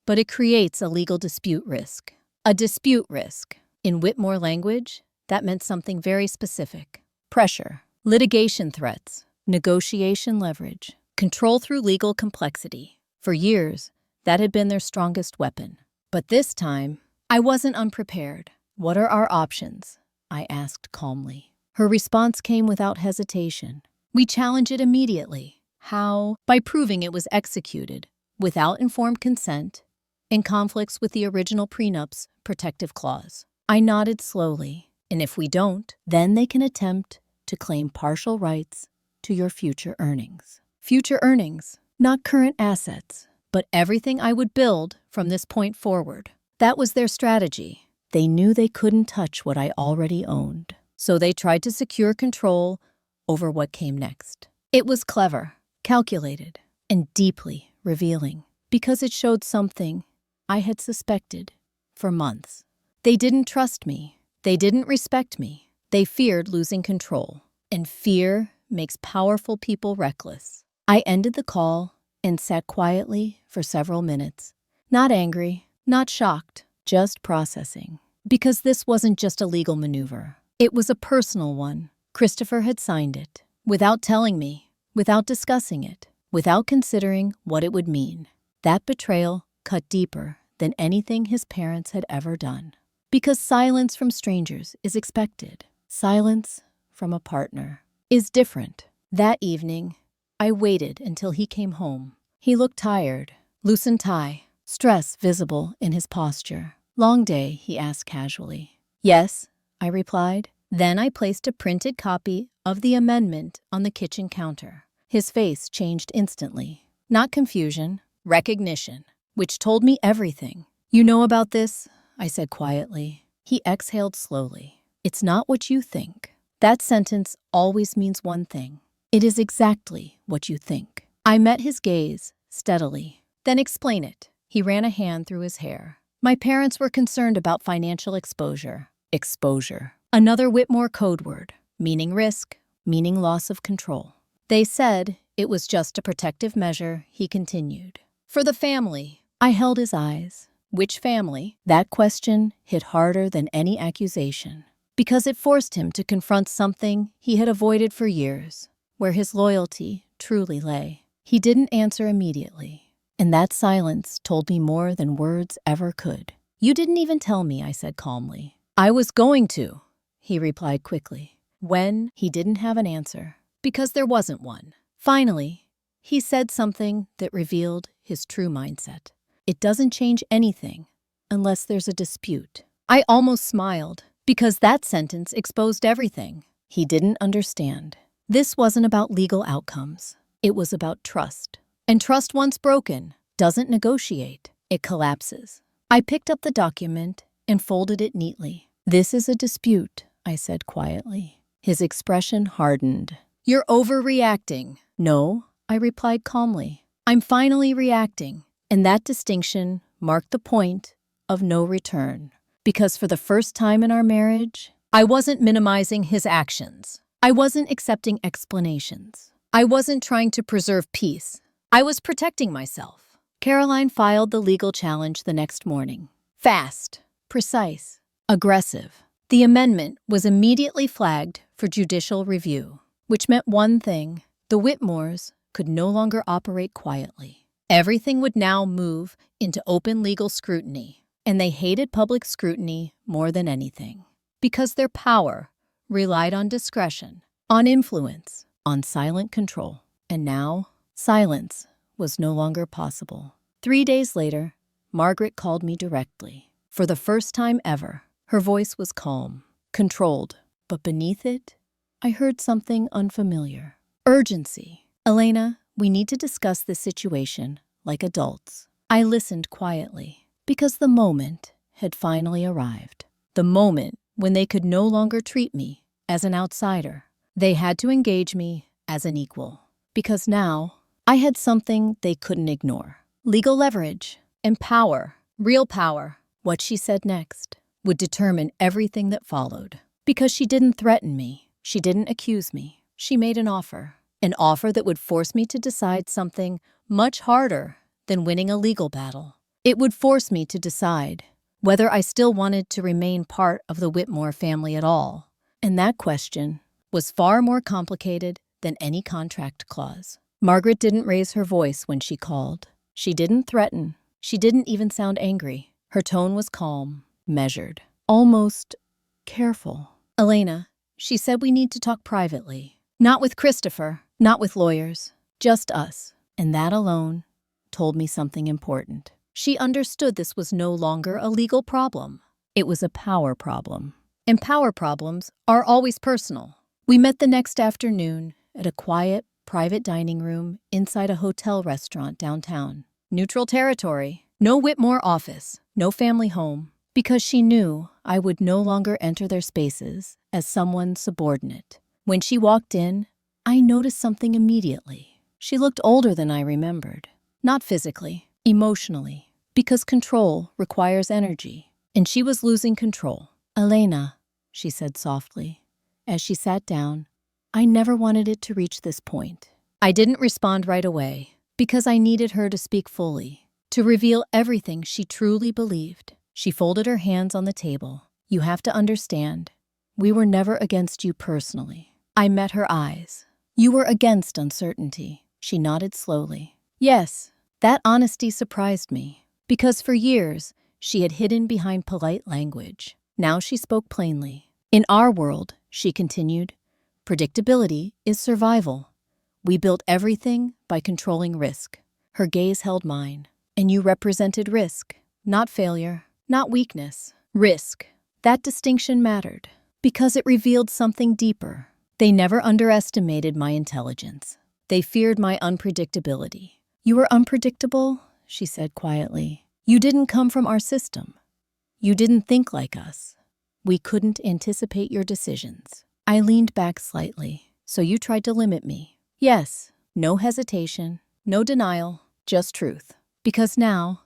but it creates a legal dispute risk." A dispute risk. In Whitmore language, that meant something very specific. Pressure, litigation threats, negotiation leverage, control through legal complexity. For years, that had been their strongest weapon. But this time, I wasn't unprepared. "What are our options?" I asked calmly. Her response came without hesitation. "We challenge it immediately." "How?" "By proving it was executed without informed consent, in conflicts with the original prenup's protective clause." I nodded slowly. "And if we don't, then they can attempt to claim partial rights to your future earnings." Future earnings, not current assets, but everything I would build from this point forward. That was their strategy. They knew they couldn't touch what I already owned, so they tried to secure control over what came next. It was clever, calculated, and deeply revealing, because it showed something I had suspected for months. They didn't trust me. They didn't respect me. They feared losing control. And fear makes powerful people reckless. I ended the call and sat quietly for several minutes. Not angry, not shocked, just processing. Because this wasn't just a legal maneuver. It was a personal one. Christopher had signed it, without telling me, without discussing it, without considering what it would mean. That betrayal cut deeper than anything his parents had ever done. Because silence from strangers is expected. Silence from a partner is different. That evening, I waited until he came home. He looked tired, loosened tie, stress visible in his posture. "Long day?" he asked casually. "Yes," I replied. Then I placed a printed copy of the amendment on the kitchen counter. His face changed instantly. Not confusion, recognition. which told me everything. You know about this? I said quietly. He exhaled slowly. It's not what you think. That sentence always means one thing. It is exactly what you think. I met his gaze steadily. Then explain it. He ran a hand through his hair. My parents were concerned about financial exposure. Exposure. Another Whitmore code word, meaning risk, meaning loss of control. They said it was just a protective measure, he continued. For the family. I held his eyes. Which family? That question hit harder than any accusation, because it forced him to confront something he had avoided for years, where his loyalty truly lay. He didn't answer immediately, and that silence told me more than words ever could. You didn't even tell me, I said calmly. I was going to, he replied quickly. When he didn't have an answer, because there wasn't one. Finally, he said something that revealed his true mindset. It doesn't change anything unless there's a dispute. I almost smiled, because that sentence exposed everything. He didn't understand. This wasn't about legal outcomes. It was about trust. And trust once broken doesn't negotiate. It collapses. I picked up the document and folded it neatly. This is a dispute, I said quietly. His expression hardened. You're overreacting. No, I replied calmly. I'm finally reacting. And that distinction marked the point of no return. Because for the first time in our marriage, I wasn't minimizing his actions. I wasn't accepting explanations. I wasn't trying to preserve peace. I was protecting myself. Caroline filed the legal challenge the next morning. Fast, precise, aggressive. The amendment was immediately flagged for judicial review, which meant one thing: the Whitmores could no longer operate quietly. Everything would now move into open legal scrutiny, and they hated public scrutiny more than anything, because their power relied on discretion, on influence, on silent control. And now, silence was no longer possible. 3 days later, Margaret called me directly. For the first time ever, her voice was calm, controlled, but beneath it, I heard something unfamiliar. Urgency. Elena, we need to discuss this situation like adults. I listened quietly, because the moment had finally arrived. The moment when they could no longer treat me as an outsider. They had to engage me as an equal, because now I had something they couldn't ignore. Legal leverage and power, real power. What she said next would determine everything that followed. Because she didn't threaten me, she didn't accuse me. She made an offer that would force me to decide something much harder than winning a legal battle. It would force me to decide whether I still wanted to remain part of the Whitmore family at all. And that question was far more complicated than any contract clause. Margaret didn't raise her voice when she called. She didn't threaten. She didn't even sound angry. Her tone was calm, measured, almost careful. Elena, she said, we need to talk privately. Not with Christopher, not with lawyers, just us. And that alone told me something important. She understood this was no longer a legal problem. It was a power problem. And power problems are always personal. We met the next afternoon at a quiet, private dining room inside a hotel restaurant downtown. Neutral territory, no Whitmore office, no family home, because she knew I would no longer enter their spaces as someone subordinate. When she walked in, I noticed something immediately. She looked older than I remembered. Not physically, emotionally, because control requires energy, and she was losing control. Elena, she said softly, as she sat down, I never wanted it to reach this point. I didn't respond right away, because I needed her to speak fully, to reveal everything she truly believed. She folded her hands on the table. You have to understand, we were never against you personally. I met her eyes. You were against uncertainty. She nodded slowly. Yes, that honesty surprised me, because for years she had hidden behind polite language. Now she spoke plainly. In our world, she continued, predictability is survival. We built everything by controlling risk. Her gaze held mine. And you represented risk, not failure, not weakness. Risk. That distinction mattered, because it revealed something deeper. They never underestimated my intelligence. They feared my unpredictability. You were unpredictable, she said quietly. You didn't come from our system. You didn't think like us. We couldn't anticipate your decisions. I leaned back slightly. So you tried to limit me. Yes, no hesitation, no denial, just truth. Because now,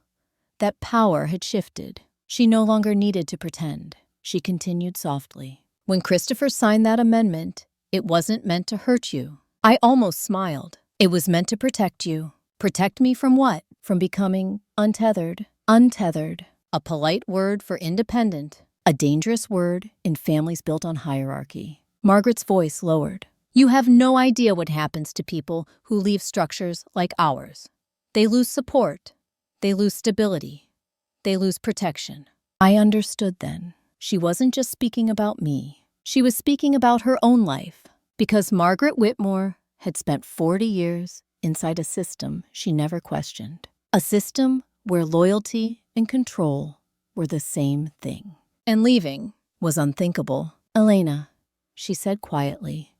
that power had shifted. She no longer needed to pretend. She continued softly. When Christopher signed that amendment, it wasn't meant to hurt you. I almost smiled. It was meant to protect you. Protect me from what? From becoming untethered. Untethered. A polite word for independent. A dangerous word in families built on hierarchy. Margaret's voice lowered. You have no idea what happens to people who leave structures like ours. They lose support. They lose stability. They lose protection. I understood then. She wasn't just speaking about me. She was speaking about her own life. Because Margaret Whitmore had spent 40 years inside a system she never questioned. A system where loyalty and control were the same thing. And leaving was unthinkable. Elena, she said quietly,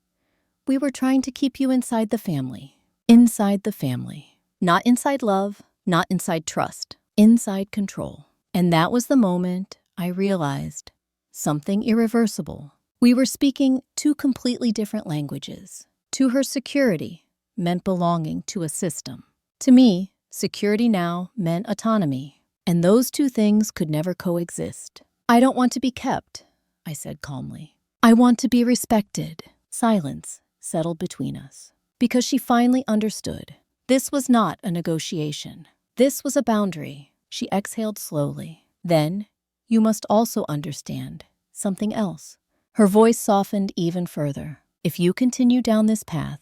we were trying to keep you inside the family. Inside the family. Not inside love, not inside trust. Inside control. And that was the moment I realized something irreversible. We were speaking two completely different languages. To her, security meant belonging to a system. To me, security now meant autonomy. And those two things could never coexist. I don't want to be kept, I said calmly. I want to be respected. Silence settled between us. Because she finally understood. This was not a negotiation. This was a boundary. She exhaled slowly. Then, you must also understand something else. Her voice softened even further. If you continue down this path,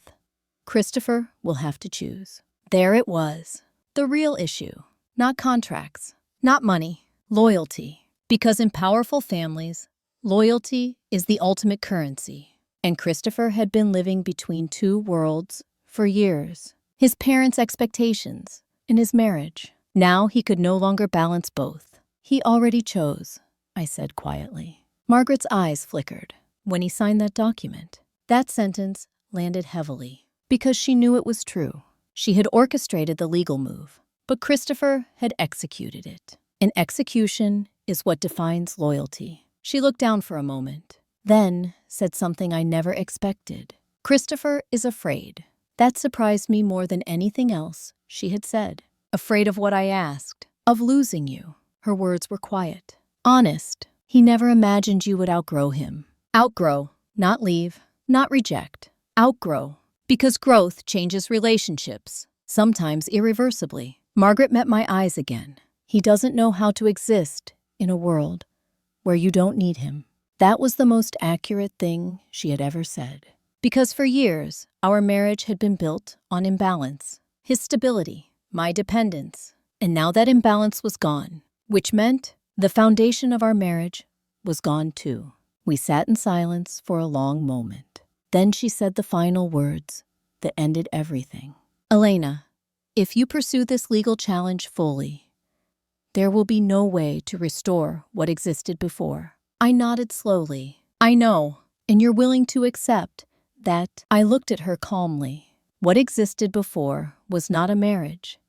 Christopher will have to choose. There it was. The real issue. Not contracts. Not money. Loyalty. Because in powerful families, loyalty is the ultimate currency. And Christopher had been living between two worlds for years. His parents' expectations and his marriage. Now he could no longer balance both. He already chose, I said quietly. Margaret's eyes flickered. When he signed that document, that sentence landed heavily. Because she knew it was true. She had orchestrated the legal move, but Christopher had executed it. And execution is what defines loyalty. She looked down for a moment, then said something I never expected. Christopher is afraid. That surprised me more than anything else she had said. Afraid of what I asked, of losing you. Her words were quiet, honest. He never imagined you would outgrow him. Outgrow, not leave, not reject. Outgrow. Because growth changes relationships, sometimes irreversibly. Margaret met my eyes again. He doesn't know how to exist in a world where you don't need him. That was the most accurate thing she had ever said. Because for years, our marriage had been built on imbalance. His stability, my dependence. And now that imbalance was gone, which meant the foundation of our marriage was gone too. We sat in silence for a long moment. Then she said the final words that ended everything. Elena, if you pursue this legal challenge fully, there will be no way to restore what existed before. I nodded slowly. I know, and you're willing to accept that. I looked at her calmly. What existed before was not a marriage.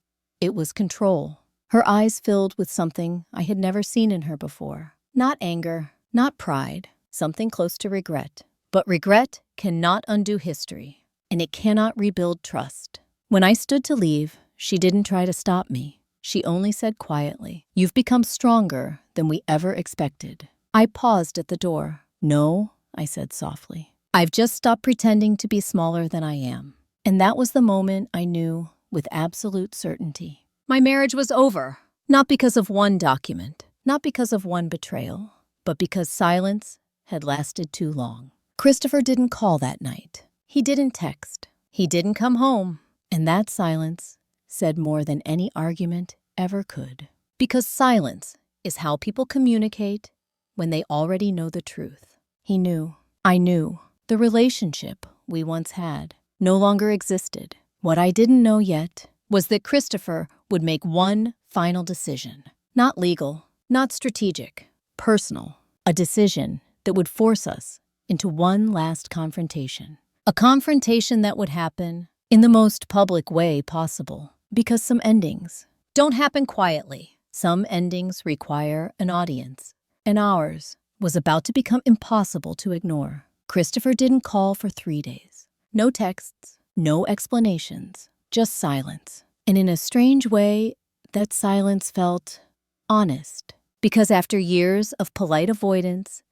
It was control. Her eyes filled with something I had never seen in her before. Not anger, not pride, something close to regret. But regret cannot undo history, and it cannot rebuild trust. When I stood to leave, she didn't try to stop me. She only said quietly, "You've become stronger than we ever expected." I paused at the door. "No," I said softly. "I've just stopped pretending to be smaller than I am." And that was the moment I knew with absolute certainty. My marriage was over, not because of one document, not because of one betrayal, but because silence had lasted too long. Christopher didn't call that night. He didn't text. He didn't come home. And that silence said more than any argument ever could. Because silence is how people communicate when they already know the truth. He knew. I knew. The relationship we once had no longer existed. What I didn't know yet was that Christopher would make one final decision. Not legal, not strategic, personal. A decision that would force us into one last confrontation. A confrontation that would happen in the most public way possible. Because some endings don't happen quietly. Some endings require an audience, and ours was about to become impossible to ignore. Christopher didn't call for 3 days. No texts, no explanations, just silence. And in a strange way, that silence felt honest. Because after years of polite avoidance,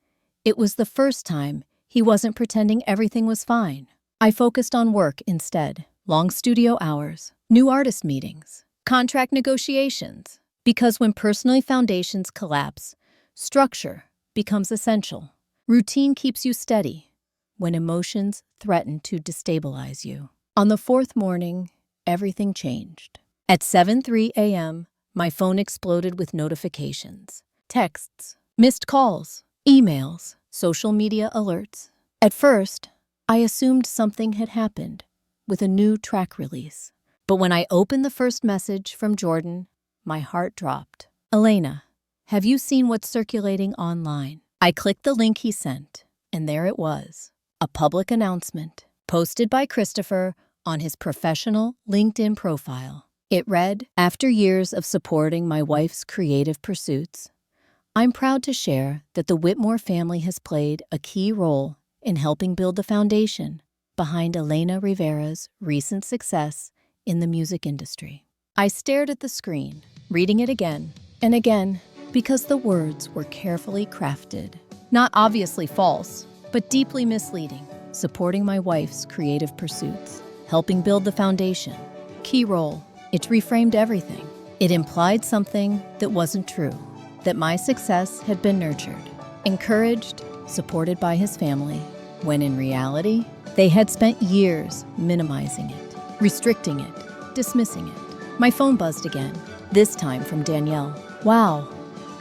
it was the first time he wasn't pretending everything was fine. I focused on work instead. Long studio hours, new artist meetings, contract negotiations. Because when personal foundations collapse, structure becomes essential. Routine keeps you steady when emotions threaten to destabilize you. On the 4th morning, everything changed. At 7:03 a.m., my phone exploded with notifications, texts, missed calls, emails, social media alerts. At first, I assumed something had happened with a new track release. But when I opened the first message from Jordan, my heart dropped. "Elena, have you seen what's circulating online?" I clicked the link he sent, and there it was, a public announcement posted by Christopher on his professional LinkedIn profile. It read, "After years of supporting my wife's creative pursuits, I'm proud to share that the Whitmore family has played a key role in helping build the foundation behind Elena Rivera's recent success in the music industry." I stared at the screen, reading it again and again, because the words were carefully crafted. Not obviously false, but deeply misleading. Supporting my wife's creative pursuits, helping build the foundation. Key role. It reframed everything. It implied something that wasn't true, that my success had been nurtured, encouraged, supported by his family, when in reality, they had spent years minimizing it, restricting it, dismissing it. My phone buzzed again, this time from Danielle. "Wow,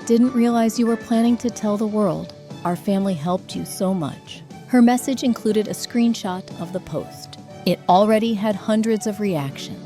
didn't realize you were planning to tell the world. Our family helped you so much." Her message included a screenshot of the post. It already had hundreds of reactions.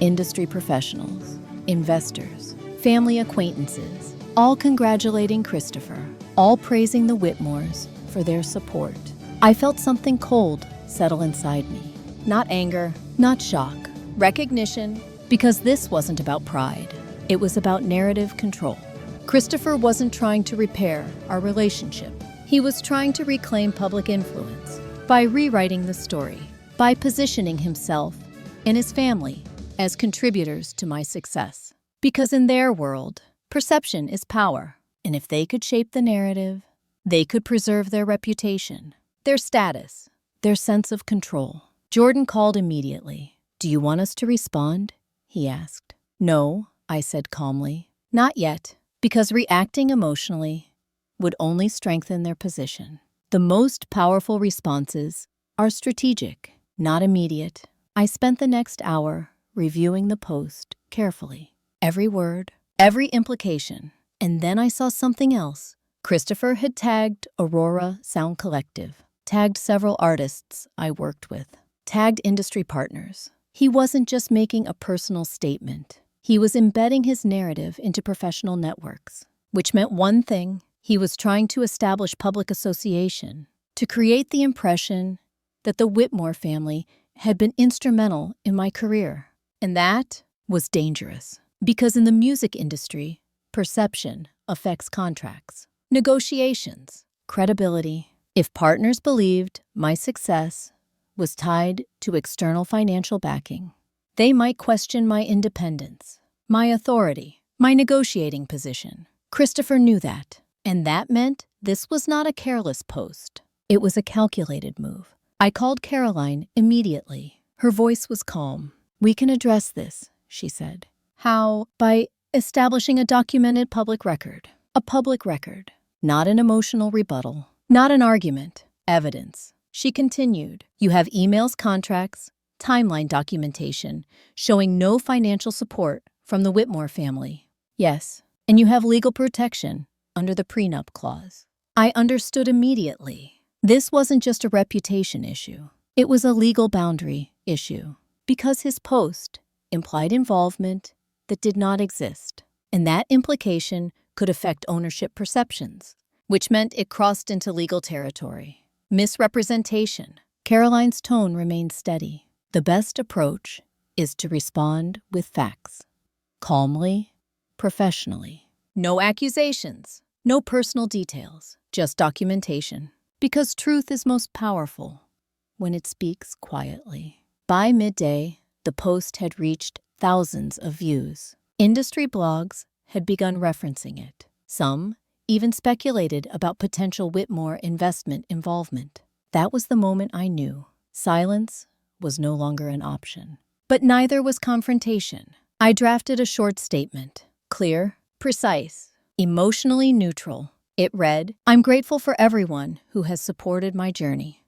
Industry professionals, investors, family acquaintances, all congratulating Christopher, all praising the Whitmores for their support. I felt something cold settle inside me. Not anger, not shock, recognition, because this wasn't about pride. It was about narrative control. Christopher wasn't trying to repair our relationship. He was trying to reclaim public influence by rewriting the story, by positioning himself and his family as contributors to my success. Because in their world, perception is power, and if they could shape the narrative, they could preserve their reputation, their status, their sense of control. Jordan called immediately. "Do you want us to respond?" he asked. "No," I said calmly. "Not yet," because reacting emotionally would only strengthen their position. The most powerful responses are strategic, not immediate. I spent the next hour reviewing the post carefully. Every word, every implication. And then I saw something else. Christopher had tagged Aurora Sound Collective, tagged several artists I worked with, tagged industry partners. He wasn't just making a personal statement. He was embedding his narrative into professional networks, which meant one thing: he was trying to establish public association, to create the impression that the Whitmore family had been instrumental in my career. And that was dangerous, because in the music industry, perception affects contracts, negotiations, credibility. If partners believed my success was tied to external financial backing, they might question my independence, my authority, my negotiating position. Christopher knew that, and that meant this was not a careless post. It was a calculated move. I called Caroline immediately. Her voice was calm. "We can address this," she said. "How?" "By establishing a documented public record. A public record, not an emotional rebuttal, not an argument, evidence." She continued, "You have emails, contracts, timeline documentation showing no financial support from the Whitmore family." "Yes, and you have legal protection under the prenup clause." I understood immediately. This wasn't just a reputation issue. It was a legal boundary issue, because his post implied involvement that did not exist, and that implication could affect ownership perceptions, which meant it crossed into legal territory. Misrepresentation. Caroline's tone remained steady. "The best approach is to respond with facts. calmly, professionally. No accusations, no personal details, just documentation. Because truth is most powerful when it speaks quietly. By midday, the post had reached thousands of views. Industry blogs had begun referencing it. Some even speculated about potential Whitmore investment involvement. That was the moment I knew silence was no longer an option. But neither was confrontation. I drafted a short statement, clear, precise, emotionally neutral. It read, "I'm grateful for everyone who has supported my journey.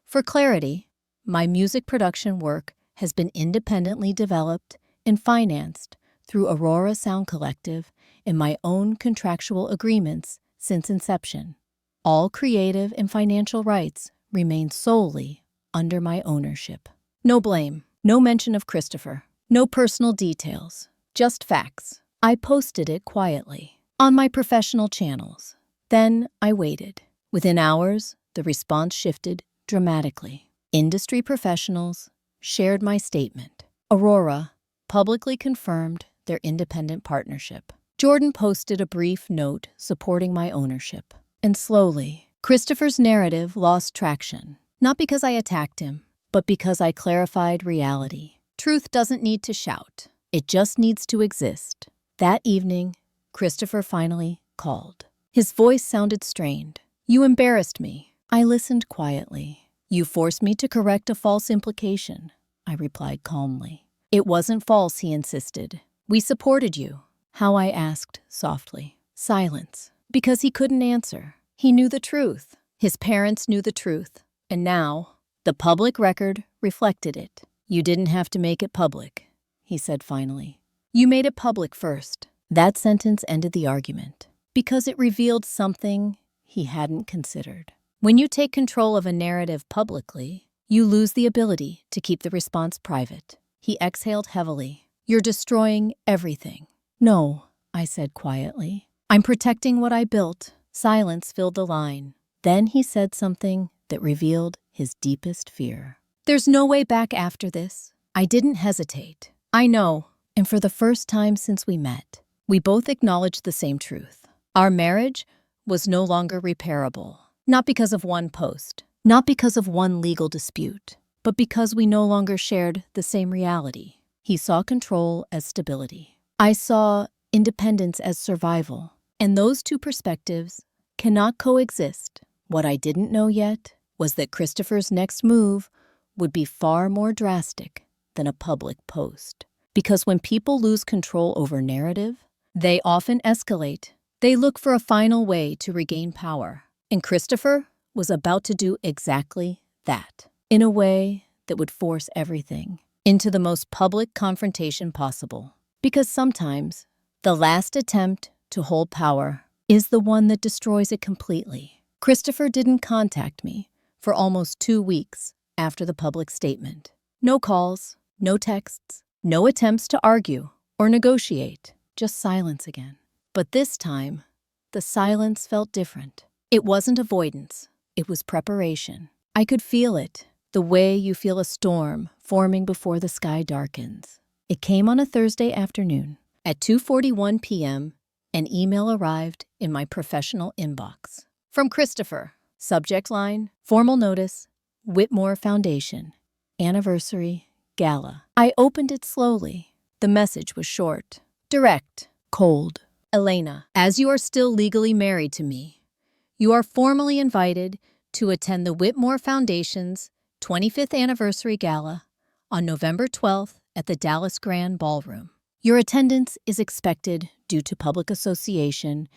For clarity, my music production work has been independently developed and financed through Aurora Sound Collective and my own contractual agreements since inception. All creative and financial rights remain solely under my ownership. No blame, no mention of Christopher, no personal details, just facts." I posted it quietly on my professional channels. Then I waited. Within hours, the response shifted dramatically. Industry professionals shared my statement. Aurora publicly confirmed their independent partnership. Jordan posted a brief note supporting my ownership. And slowly, Christopher's narrative lost traction. Not because I attacked him, but because I clarified reality. Truth doesn't need to shout. It just needs to exist. That evening, Christopher finally called. His voice sounded strained. "You embarrassed me." I listened quietly. "You forced me to correct a false implication," I replied calmly. "It wasn't false," he insisted. "We supported you." "How?" I asked softly. Silence. Because he couldn't answer. He knew the truth. His parents knew the truth. And now, the public record reflected it. "You didn't have to make it public," he said finally. "You made it public first." That sentence ended the argument, because it revealed something he hadn't considered. When you take control of a narrative publicly, you lose the ability to keep the response private. He exhaled heavily. "You're destroying everything." "No," I said quietly. "I'm protecting what I built." Silence filled the line. Then he said something that revealed his deepest fear. "There's no way back after this." I didn't hesitate. "I know." And for the first time since we met, we both acknowledged the same truth. Our marriage was no longer repairable. Not because of one post, not because of one legal dispute, but because we no longer shared the same reality. He saw control as stability. I saw independence as survival. And those two perspectives cannot coexist. What I didn't know yet was that Christopher's next move would be far more drastic than a public post. Because when people lose control over narrative, they often escalate. They look for a final way to regain power. And Christopher was about to do exactly that, in a way that would force everything into the most public confrontation possible. Because sometimes, the last attempt to hold power is the one that destroys it completely. Christopher didn't contact me for almost 2 weeks after the public statement. No calls, no texts, no attempts to argue or negotiate, just silence again. But this time, the silence felt different. It wasn't avoidance, it was preparation. I could feel it, the way you feel a storm forming before the sky darkens. It came on a Thursday afternoon. At 2:41 p.m., an email arrived in my professional inbox. From Christopher. Subject line, formal notice, Whitmore Foundation, anniversary, gala. I opened it slowly. The message was short, direct, cold. Elena, as you are still legally married to me, you are formally invited to attend the Whitmore Foundation's 25th anniversary gala on November 12th at the Dallas Grand Ballroom. Your attendance is expected due to public association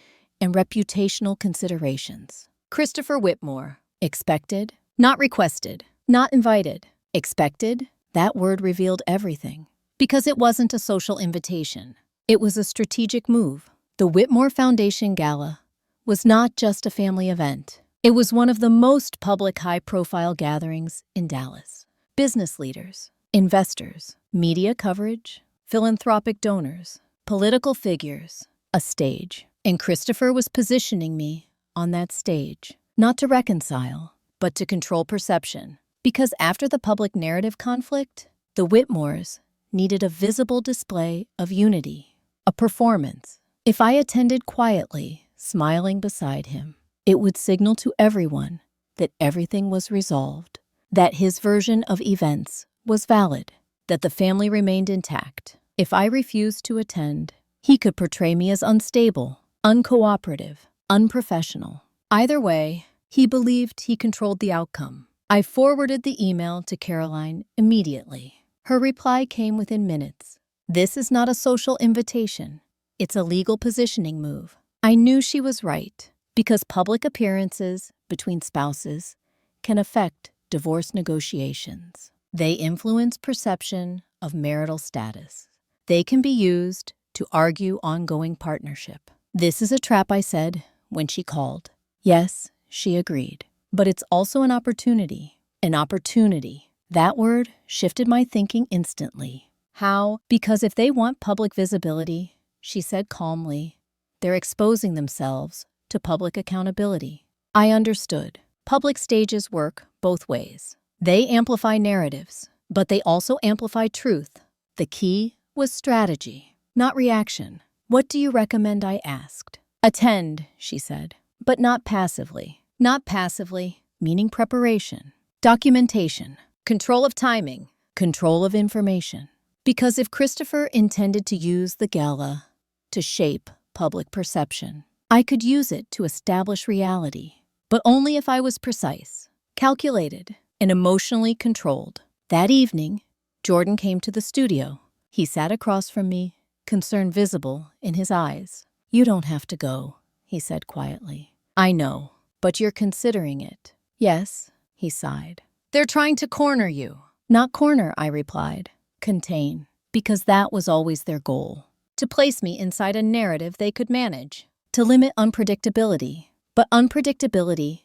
and reputational considerations. Christopher Whitmore. Expected, not requested, not invited. Expected, that word revealed everything. Because it wasn't a social invitation. It was a strategic move. The Whitmore Foundation Gala was not just a family event. It was one of the most public high-profile gatherings in Dallas. Business leaders, investors, media coverage, philanthropic donors, political figures, a stage. And Christopher was positioning me on that stage, not to reconcile, but to control perception. Because after the public narrative conflict, the Whitmores needed a visible display of unity. a performance. If I attended quietly, smiling beside him, it would signal to everyone that everything was resolved, that his version of events was valid, that the family remained intact. If I refused to attend, he could portray me as unstable, uncooperative, unprofessional. Either way, he believed he controlled the outcome. I forwarded the email to Caroline immediately. Her reply came within minutes. This is not a social invitation. It's a legal positioning move. I knew she was right, because public appearances between spouses can affect divorce negotiations. They influence perception of marital status. They can be used to argue ongoing partnership. This is a trap, I said when she called. Yes, she agreed. But it's also an opportunity. An opportunity. That word shifted my thinking instantly. How? Because if they want public visibility, she said calmly, they're exposing themselves to public accountability. I understood. Public stages work both ways. They amplify narratives, but they also amplify truth. The key was strategy, not reaction. What do you recommend? I asked. Attend, she said, but not passively. Not passively, meaning preparation, documentation, control of timing, control of information. Because if Christopher intended to use the gala to shape public perception, I could use it to establish reality, but only if I was precise, calculated, and emotionally controlled. That evening, Jordan came to the studio. He sat across from me, concern visible in his eyes. You don't have to go, he said quietly. I know, but you're considering it. Yes, he sighed. They're trying to corner you. Not corner, I replied. Contain, because that was always their goal. To place me inside a narrative they could manage. To limit unpredictability. But unpredictability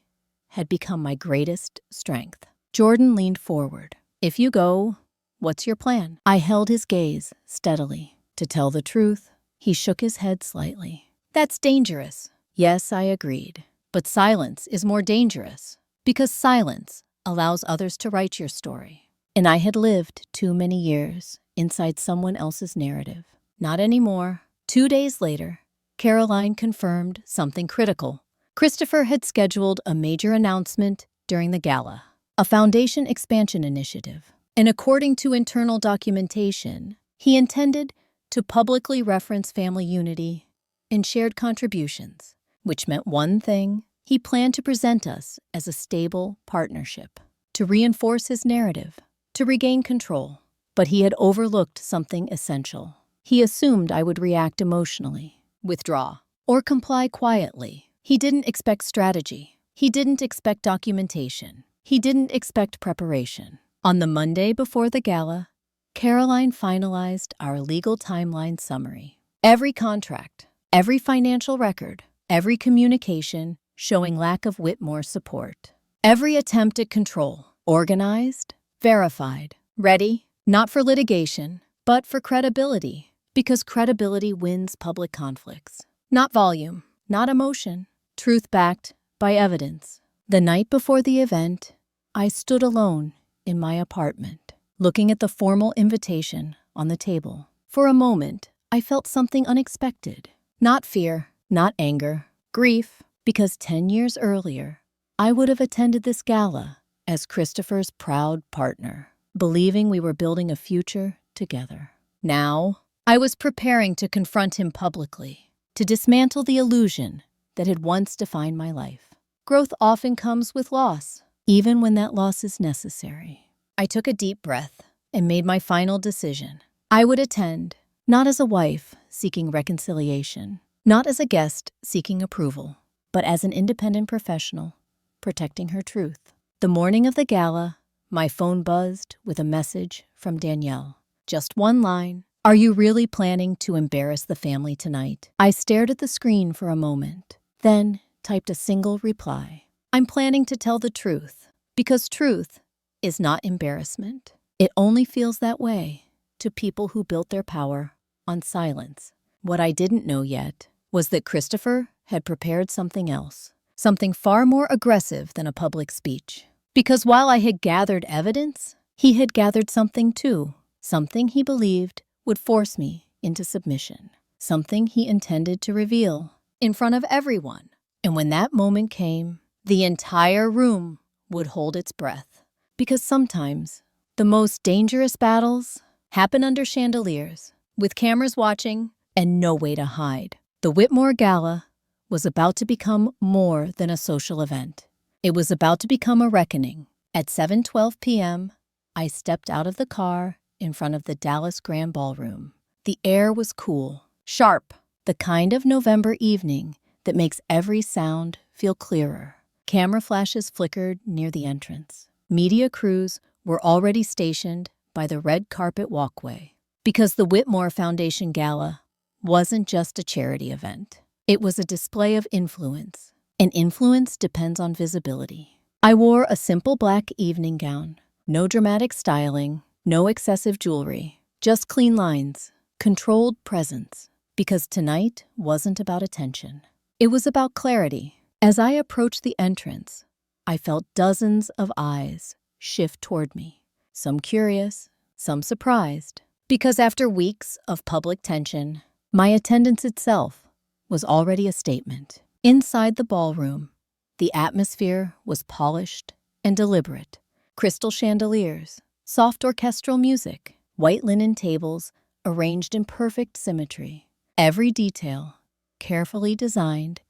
had become my greatest strength. Jordan leaned forward. If you go, what's your plan? I held his gaze steadily. To tell the truth, he shook his head slightly. That's dangerous. Yes, I agreed. But silence is more dangerous, because silence allows others to write your story. And I had lived too many years inside someone else's narrative. Not anymore. 2 days later, Caroline confirmed something critical. Christopher had scheduled a major announcement during the gala, a foundation expansion initiative. And according to internal documentation, he intended to publicly reference family unity and shared contributions, which meant one thing: he planned to present us as a stable partnership, to reinforce his narrative, to regain control. But he had overlooked something essential. He assumed I would react emotionally, withdraw, or comply quietly. He didn't expect strategy. He didn't expect documentation. He didn't expect preparation. On the Monday before the gala, Caroline finalized our legal timeline summary. Every contract, every financial record, every communication showing lack of Whitmore's support. Every attempt at control, organized, verified, ready, not for litigation, but for credibility, because credibility wins public conflicts. Not volume, not emotion, truth backed by evidence. The night before the event, I stood alone in my apartment, looking at the formal invitation on the table. For a moment, I felt something unexpected. Not fear, not anger, grief, because 10 years earlier, I would have attended this gala as Christopher's proud partner, believing we were building a future together. Now, I was preparing to confront him publicly, to dismantle the illusion that had once defined my life. Growth often comes with loss, even when that loss is necessary. I took a deep breath and made my final decision. I would attend, not as a wife seeking reconciliation, not as a guest seeking approval, but as an independent professional protecting her truth. The morning of the gala, my phone buzzed with a message from Danielle. Just one line. Are you really planning to embarrass the family tonight? I stared at the screen for a moment, then typed a single reply. I'm planning to tell the truth, because truth is not embarrassment. It only feels that way to people who built their power on silence. What I didn't know yet was that Christopher had prepared something else, something far more aggressive than a public speech. Because while I had gathered evidence, he had gathered something too, something he believed would force me into submission. something he intended to reveal in front of everyone. And when that moment came, the entire room would hold its breath. Because sometimes the most dangerous battles happen under chandeliers, with cameras watching and no way to hide. The Whitmore Gala was about to become more than a social event. It was about to become a reckoning. At 7:12 p.m., I stepped out of the car in front of the Dallas Grand Ballroom. The air was cool, sharp, the kind of November evening that makes every sound feel clearer. Camera flashes flickered near the entrance. Media crews were already stationed by the red carpet walkway. Because the Whitmore Foundation Gala wasn't just a charity event. It was a display of influence, and influence depends on visibility. I wore a simple black evening gown. No dramatic styling, no excessive jewelry, just clean lines, controlled presence. Because tonight wasn't about attention. It was about clarity. As I approached the entrance, I felt dozens of eyes shift toward me. Some curious, some surprised. Because after weeks of public tension, my attendance itself was already a statement. Inside the ballroom, the atmosphere was polished and deliberate. Crystal chandeliers, soft orchestral music, white linen tables arranged in perfect symmetry. Every detail carefully designed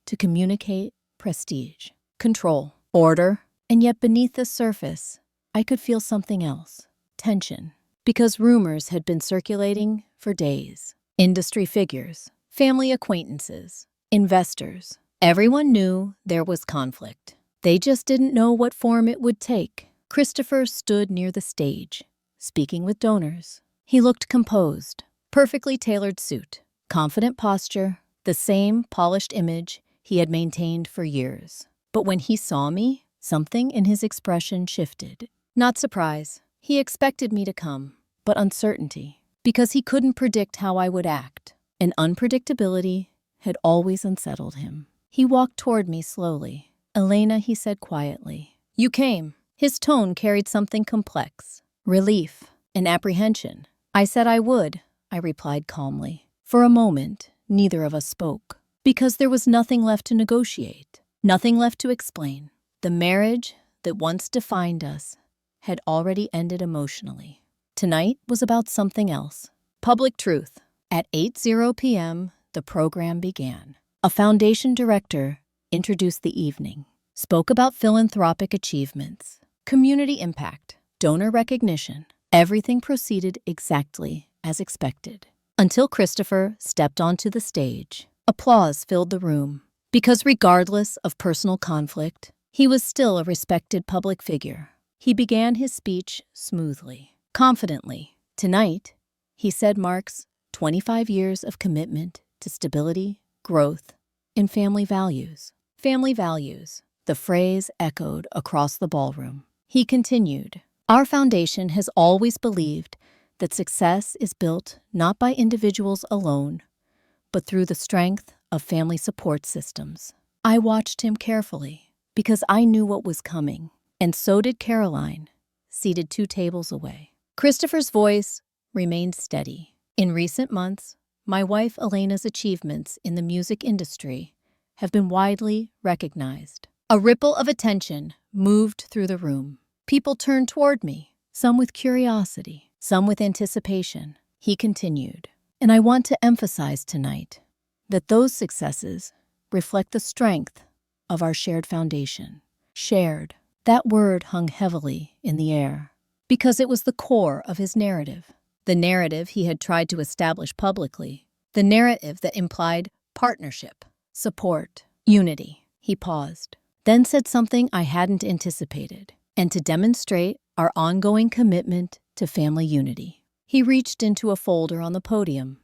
to communicate prestige, control, order, and yet beneath the surface, I could feel something else, tension. Because rumors had been circulating for days. Industry figures, family acquaintances, investors. Everyone knew there was conflict. They just didn't know what form it would take. Christopher stood near the stage, speaking with donors. He looked composed, perfectly tailored suit, confident posture, the same polished image he had maintained for years. But when he saw me, something in his expression shifted. Not surprise. He expected me to come, but uncertainty, because he couldn't predict how I would act. And unpredictability had always unsettled him. He walked toward me slowly. "Elena," he said quietly. "You came." His tone carried something complex, relief and apprehension. "I said I would," I replied calmly. For a moment, neither of us spoke, because there was nothing left to negotiate, nothing left to explain. The marriage that once defined us had already ended emotionally. Tonight was about something else. Public truth. At 8:00 p.m., the program began. A foundation director introduced the evening, spoke about philanthropic achievements, community impact, donor recognition. Everything proceeded exactly as expected. Until Christopher stepped onto the stage. Applause filled the room. Because regardless of personal conflict, he was still a respected public figure. He began his speech smoothly, confidently. "Tonight," he said, "marks 25 years of commitment to stability, growth, and family values." Family values. The phrase echoed across the ballroom. He continued, "Our foundation has always believed that success is built not by individuals alone, but through the strength of family support systems." I watched him carefully because I knew what was coming, and so did Caroline, seated 2 tables away. Christopher's voice remained steady. "In recent months, my wife Elena's achievements in the music industry have been widely recognized." A ripple of attention moved through the room. People turned toward me, some with curiosity, some with anticipation. He continued, "And I want to emphasize tonight that those successes reflect the strength of our shared foundation." Shared. That word hung heavily in the air, because it was the core of his narrative. The narrative he had tried to establish publicly. The narrative that implied partnership, support, unity. He paused, then said something I hadn't anticipated. "And to demonstrate our ongoing commitment to family unity." He reached into a folder on the podium.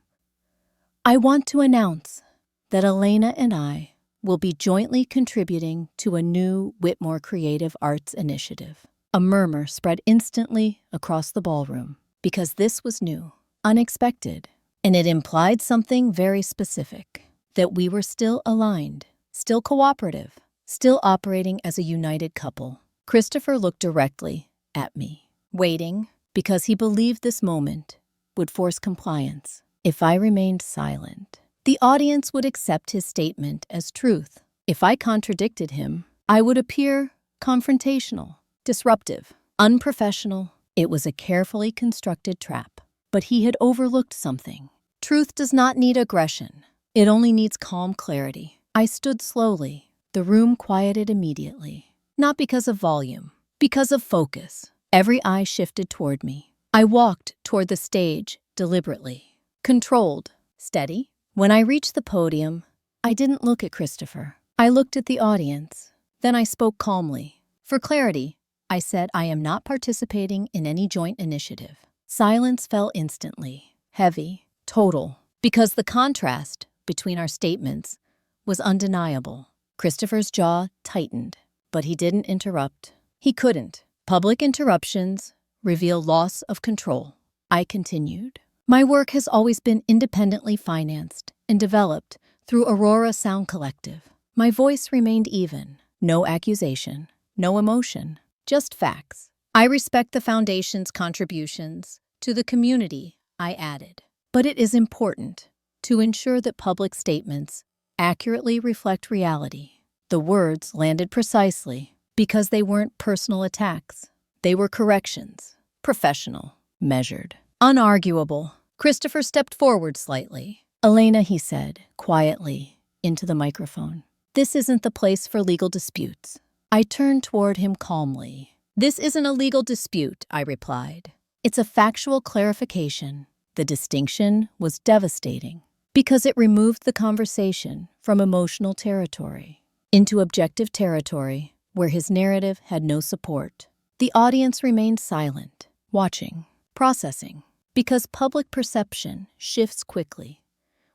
"I want to announce that Elena and I will be jointly contributing to a new Whitmore Creative Arts initiative." A murmur spread instantly across the ballroom, because this was new, unexpected, and it implied something very specific, that we were still aligned, still cooperative, still operating as a united couple. Christopher looked directly at me, waiting, because he believed this moment would force compliance. If I remained silent, the audience would accept his statement as truth. If I contradicted him, I would appear confrontational, disruptive, unprofessional. It was a carefully constructed trap. But he had overlooked something. Truth does not need aggression. It only needs calm clarity. I stood slowly. The room quieted immediately. Not because of volume, because of focus. Every eye shifted toward me. I walked toward the stage deliberately, controlled, steady. When I reached the podium, I didn't look at Christopher. I looked at the audience. Then I spoke calmly. For clarity, I said I am not participating in any joint initiative. Silence fell instantly, heavy, total, because the contrast between our statements was undeniable. Christopher's jaw tightened, but he didn't interrupt. He couldn't. Public interruptions reveal loss of control. I continued. My work has always been independently financed and developed through Aurora Sound Collective. My voice remained even. No accusation, no emotion, just facts. I respect the Foundation's contributions to the community, I added. But it is important to ensure that public statements accurately reflect reality. The words landed precisely because they weren't personal attacks. They were corrections, professional, measured, unarguable. Christopher stepped forward slightly. Elena, he said, quietly, into the microphone. This isn't the place for legal disputes. I turned toward him calmly. This isn't a legal dispute, I replied. It's a factual clarification. The distinction was devastating because it removed the conversation from emotional territory into objective territory where his narrative had no support. The audience remained silent, watching, processing, because public perception shifts quickly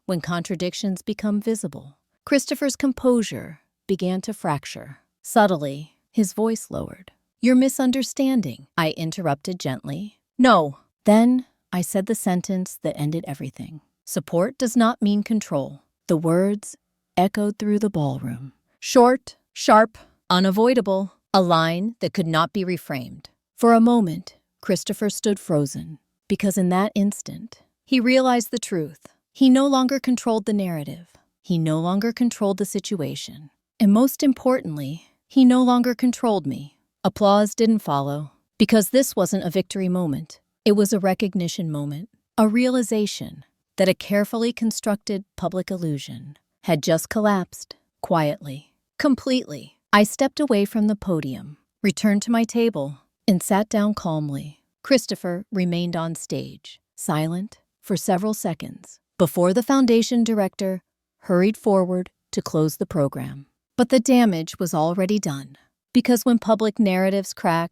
when contradictions become visible. Christopher's composure began to fracture. Subtly, his voice lowered. You're misunderstanding, I interrupted gently. No. Then I said the sentence that ended everything. Support does not mean control. The words echoed through the ballroom. Short, sharp, unavoidable, a line that could not be reframed. For a moment, Christopher stood frozen, because in that instant, he realized the truth. He no longer controlled the narrative. He no longer controlled the situation. And most importantly, he no longer controlled me. Applause didn't follow, because this wasn't a victory moment. It was a recognition moment, a realization that a carefully constructed public illusion had just collapsed, quietly, completely. I stepped away from the podium, returned to my table, and sat down calmly. Christopher remained on stage, silent, for several seconds, before the Foundation director hurried forward to close the program. But the damage was already done, because when public narratives crack,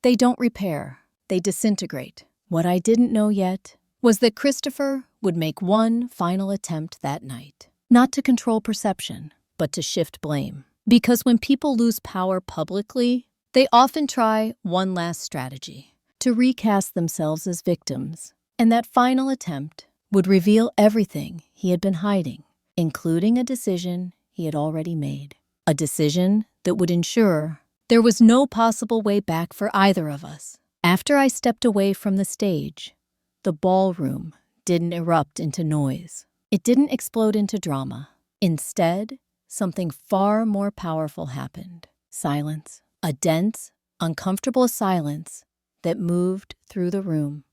they don't repair, they disintegrate. What I didn't know yet was that Christopher would make one final attempt that night, not to control perception, but to shift blame. Because when people lose power publicly, they often try one last strategy, to recast themselves as victims. And that final attempt would reveal everything he had been hiding, including a decision he had already made. A decision that would ensure there was no possible way back for either of us. After I stepped away from the stage, the ballroom didn't erupt into noise. It didn't explode into drama. Instead, something far more powerful happened. Silence. A dense, uncomfortable silence that moved through the room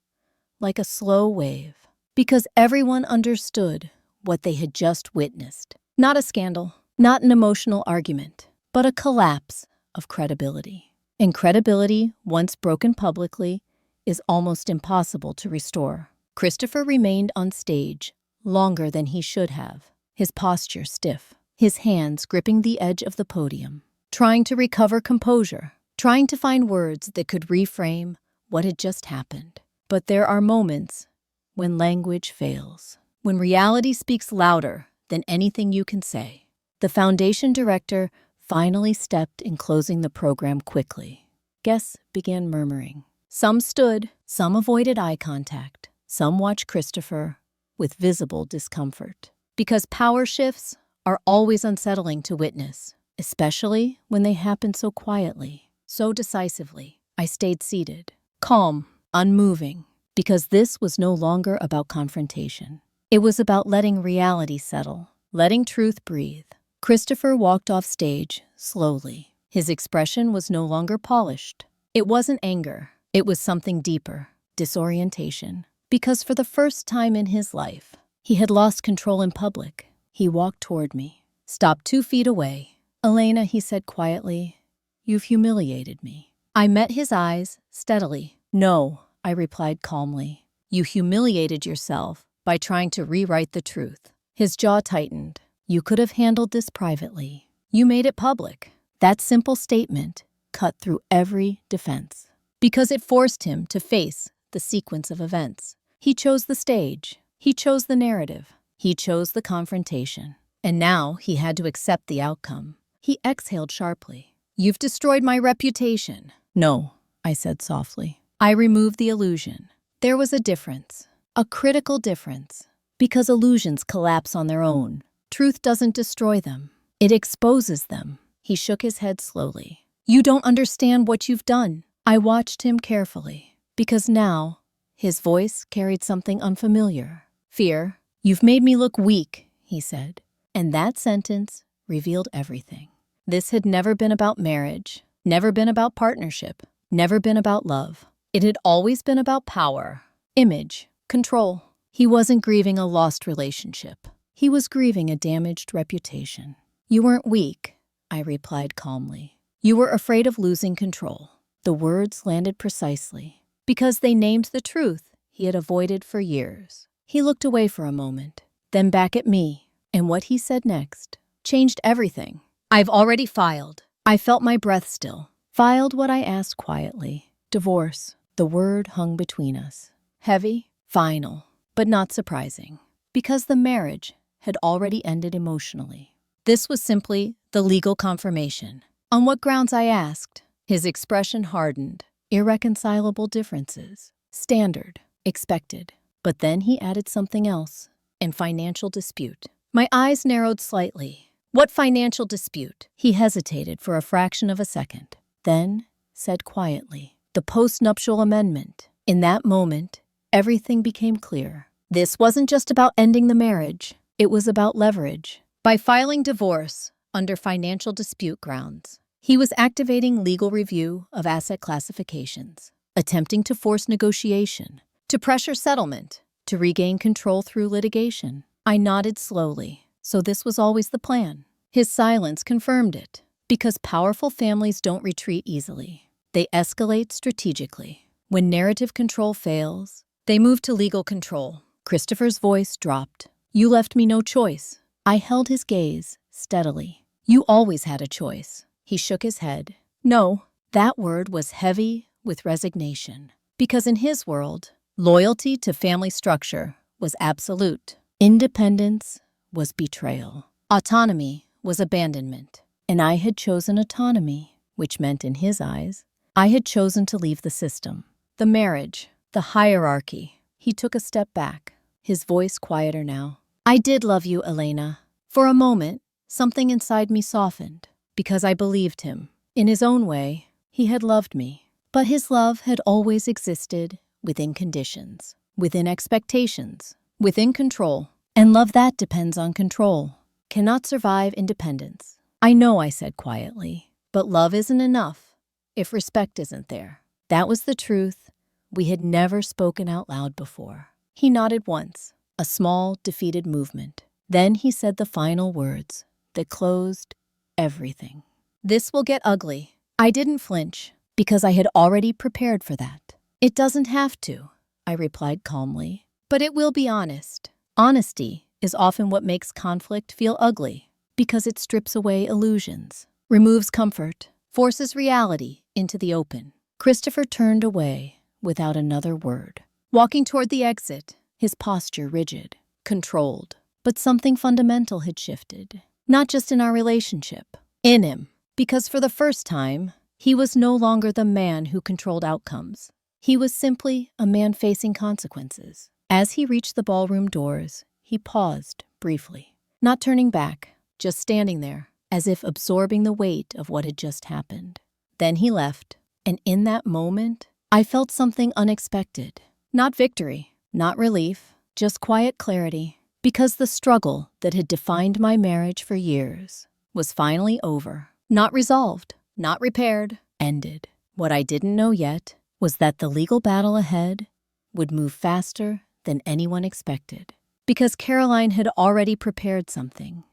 like a slow wave, because everyone understood what they had just witnessed. Not a scandal, not an emotional argument, but a collapse of credibility. And credibility, once broken publicly, is almost impossible to restore. Christopher remained on stage longer than he should have, his posture stiff, his hands gripping the edge of the podium, trying to recover composure, trying to find words that could reframe what had just happened. But there are moments when language fails, when reality speaks louder than anything you can say. The Foundation director finally stepped in, closing the program quickly. Guests began murmuring. Some stood, some avoided eye contact, some watched Christopher with visible discomfort. Because power shifts are always unsettling to witness, especially when they happen so quietly, so decisively. I stayed seated, calm, unmoving, because this was no longer about confrontation. It was about letting reality settle, letting truth breathe. Christopher walked off stage slowly. His expression was no longer polished. It wasn't anger. It was something deeper, disorientation. Because for the first time in his life, he had lost control in public. He walked toward me, stopped 2 feet away. "Elena," he said quietly, "you've humiliated me." I met his eyes steadily. "No," I replied calmly. "You humiliated yourself by trying to rewrite the truth." His jaw tightened. "You could have handled this privately. You made it public." That simple statement cut through every defense, because it forced him to face the sequence of events. He chose the stage. He chose the narrative. He chose the confrontation. And now he had to accept the outcome. He exhaled sharply. "You've destroyed my reputation." "No," I said softly. "I removed the illusion." There was a difference, a critical difference, because illusions collapse on their own. Truth doesn't destroy them. It exposes them. He shook his head slowly. "You don't understand what you've done." I watched him carefully, because now his voice carried something unfamiliar. "Fear. You've made me look weak," he said. And that sentence revealed everything. This had never been about marriage, never been about partnership, never been about love. It had always been about power, image, control. He wasn't grieving a lost relationship. He was grieving a damaged reputation. "You weren't weak," I replied calmly. "You were afraid of losing control." The words landed precisely, because they named the truth he had avoided for years. He looked away for a moment, then back at me, and what he said next changed everything. "I've already filed." I felt my breath still. "Filed what?" I asked quietly. "Divorce." The word hung between us. Heavy, final, but not surprising, because the marriage had already ended emotionally. This was simply the legal confirmation. "On what grounds?" I asked. His expression hardened. "Irreconcilable differences. Standard. Expected." But then he added something else. "And financial dispute." My eyes narrowed slightly. "What financial dispute?" He hesitated for a fraction of a second, then said quietly, "The post-nuptial amendment." In that moment, everything became clear. This wasn't just about ending the marriage. It was about leverage. By filing divorce under financial dispute grounds, he was activating legal review of asset classifications, attempting to force negotiation, to pressure settlement, to regain control through litigation. I nodded slowly. So this was always the plan. His silence confirmed it, because powerful families don't retreat easily. They escalate strategically. When narrative control fails, they move to legal control. Christopher's voice dropped. "You left me no choice." I held his gaze steadily. "You always had a choice." He shook his head. "No." That word was heavy with resignation, because in his world, loyalty to family structure was absolute. Independence was betrayal. Autonomy was abandonment. And I had chosen autonomy, which meant in his eyes, I had chosen to leave the system, the marriage, the hierarchy. He took a step back, his voice quieter now. "I did love you, Elena." For a moment, something inside me softened, because I believed him. In his own way, he had loved me. But his love had always existed within conditions, within expectations, within control. And love that depends on control cannot survive independence. "I know," I said quietly, "but love isn't enough if respect isn't there." That was the truth we had never spoken out loud before. He nodded once, a small, defeated movement. Then he said the final words that closed everything. "This will get ugly." I didn't flinch, because I had already prepared for that. "It doesn't have to," I replied calmly, "but it will be honest." Honesty is often what makes conflict feel ugly, because it strips away illusions, removes comfort, forces reality into the open. Christopher turned away without another word, walking toward the exit, his posture rigid, controlled. But something fundamental had shifted, not just in our relationship, in him, because for the first time, he was no longer the man who controlled outcomes. He was simply a man facing consequences. As he reached the ballroom doors, he paused briefly, not turning back, just standing there, as if absorbing the weight of what had just happened. Then he left, and in that moment, I felt something unexpected. Not victory, not relief, just quiet clarity. Because the struggle that had defined my marriage for years was finally over. Not resolved, not repaired, ended. What I didn't know yet was that the legal battle ahead would move faster than anyone expected. Because Caroline had already prepared something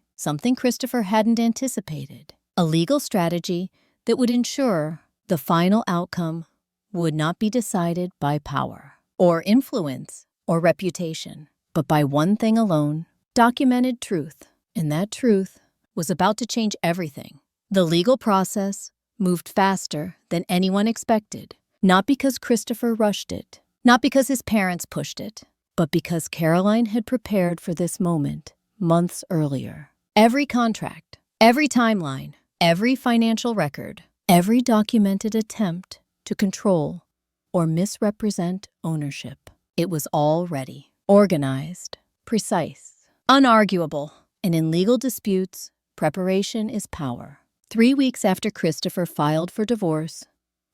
Christopher hadn't anticipated. A legal strategy that would ensure the final outcome would not be decided by power, or influence, or reputation, but by one thing alone: documented truth. And that truth was about to change everything. The legal process moved faster than anyone expected, not because Christopher rushed it, not because his parents pushed it, but because Caroline had prepared for this moment months earlier. Every contract, every timeline, every financial record, every documented attempt to control or misrepresent ownership. It was all ready, organized, precise, unarguable. And in legal disputes, preparation is power. 3 weeks after Christopher filed for divorce,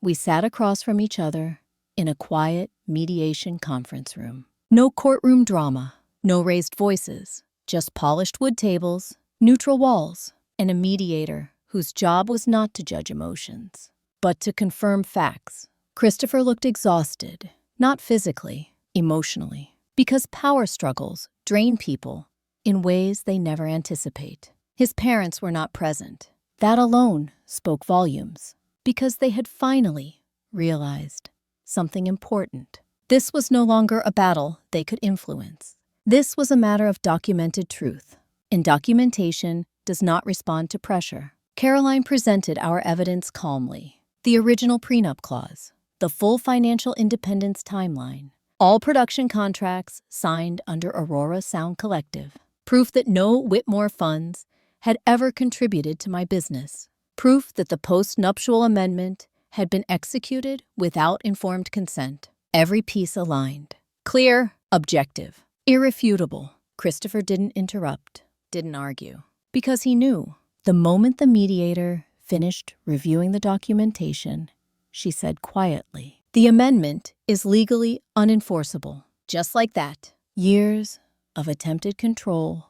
we sat across from each other in a quiet mediation conference room. No courtroom drama, no raised voices, just polished wood tables, neutral walls, and a mediator whose job was not to judge emotions, but to confirm facts. Christopher looked exhausted, not physically, emotionally, because power struggles drain people in ways they never anticipate. His parents were not present. That alone spoke volumes, because they had finally realized something important. This was no longer a battle they could influence. This was a matter of documented truth, and documentation does not respond to pressure. Caroline presented our evidence calmly: the original prenup clause, the full financial independence timeline, all production contracts signed under Aurora Sound Collective, proof that no Whitmore funds had ever contributed to my business, proof that the post-nuptial amendment had been executed without informed consent. Every piece aligned. Clear, objective, irrefutable. Christopher didn't interrupt, didn't argue, because he knew. The moment the mediator finished reviewing the documentation, she said quietly, "The amendment is legally unenforceable." Just like that, years of attempted control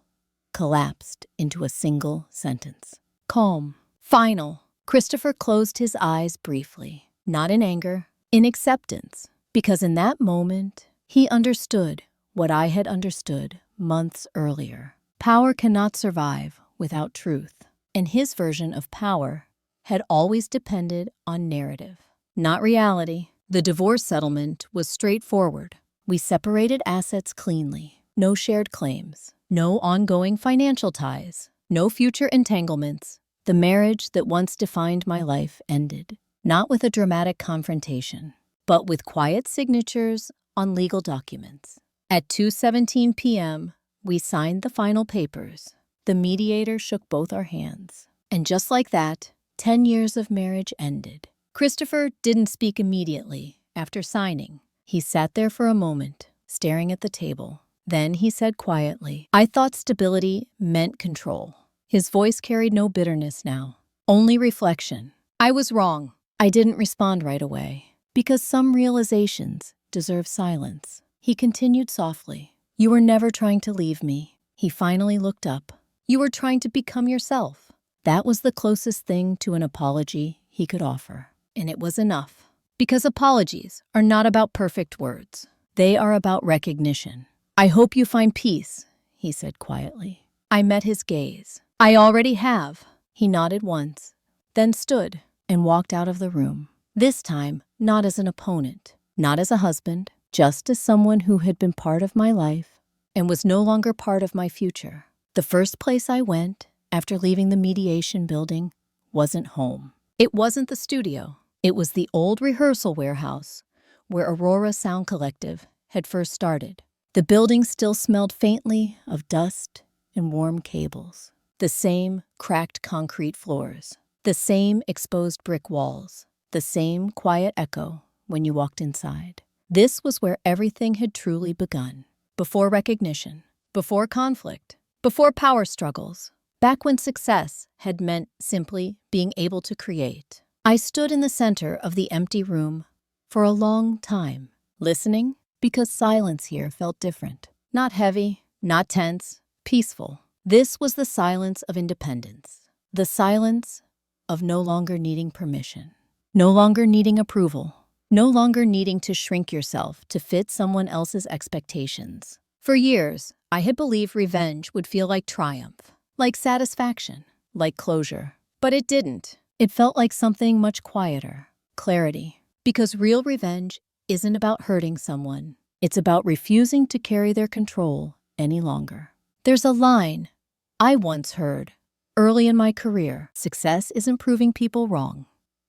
collapsed into a single sentence. Calm, final. Christopher closed his eyes briefly, not in anger, in acceptance, because in that moment, he understood what I had understood months earlier. Power cannot survive without truth, and his version of power had always depended on narrative, not reality. The divorce settlement was straightforward. We separated assets cleanly. No shared claims. No ongoing financial ties. No future entanglements. The marriage that once defined my life ended, not with a dramatic confrontation, but with quiet signatures on legal documents. At 2:17 p.m., we signed the final papers. The mediator shook both our hands. And just like that, 10 years of marriage ended. Christopher didn't speak immediately after signing. He sat there for a moment, staring at the table. Then he said quietly, "I thought stability meant control." His voice carried no bitterness now, only reflection. I was wrong. I didn't respond right away, because some realizations deserve silence. He continued softly, "You were never trying to leave me." He finally looked up. "You were trying to become yourself." That was the closest thing to an apology he could offer. And it was enough. Because apologies are not about perfect words. They are about recognition. "I hope you find peace," he said quietly. I met his gaze. "I already have." He nodded once, then stood and walked out of the room. This time, not as an opponent, not as a husband, just as someone who had been part of my life and was no longer part of my future. The first place I went after leaving the mediation building wasn't home. It wasn't the studio. It was the old rehearsal warehouse where Aurora Sound Collective had first started. The building still smelled faintly of dust and warm cables. The same cracked concrete floors. The same exposed brick walls. The same quiet echo when you walked inside. This was where everything had truly begun. Before recognition. Before conflict. Before power struggles. Back when success had meant simply being able to create. I stood in the center of the empty room for a long time, listening, because silence here felt different. Not heavy, not tense, peaceful. This was the silence of independence. The silence of no longer needing permission, no longer needing approval, no longer needing to shrink yourself to fit someone else's expectations. For years, I had believed revenge would feel like triumph, like satisfaction, like closure. But it didn't. It felt like something much quieter, clarity. Because real revenge isn't about hurting someone. It's about refusing to carry their control any longer. There's a line I once heard early in my career: success isn't proving people wrong.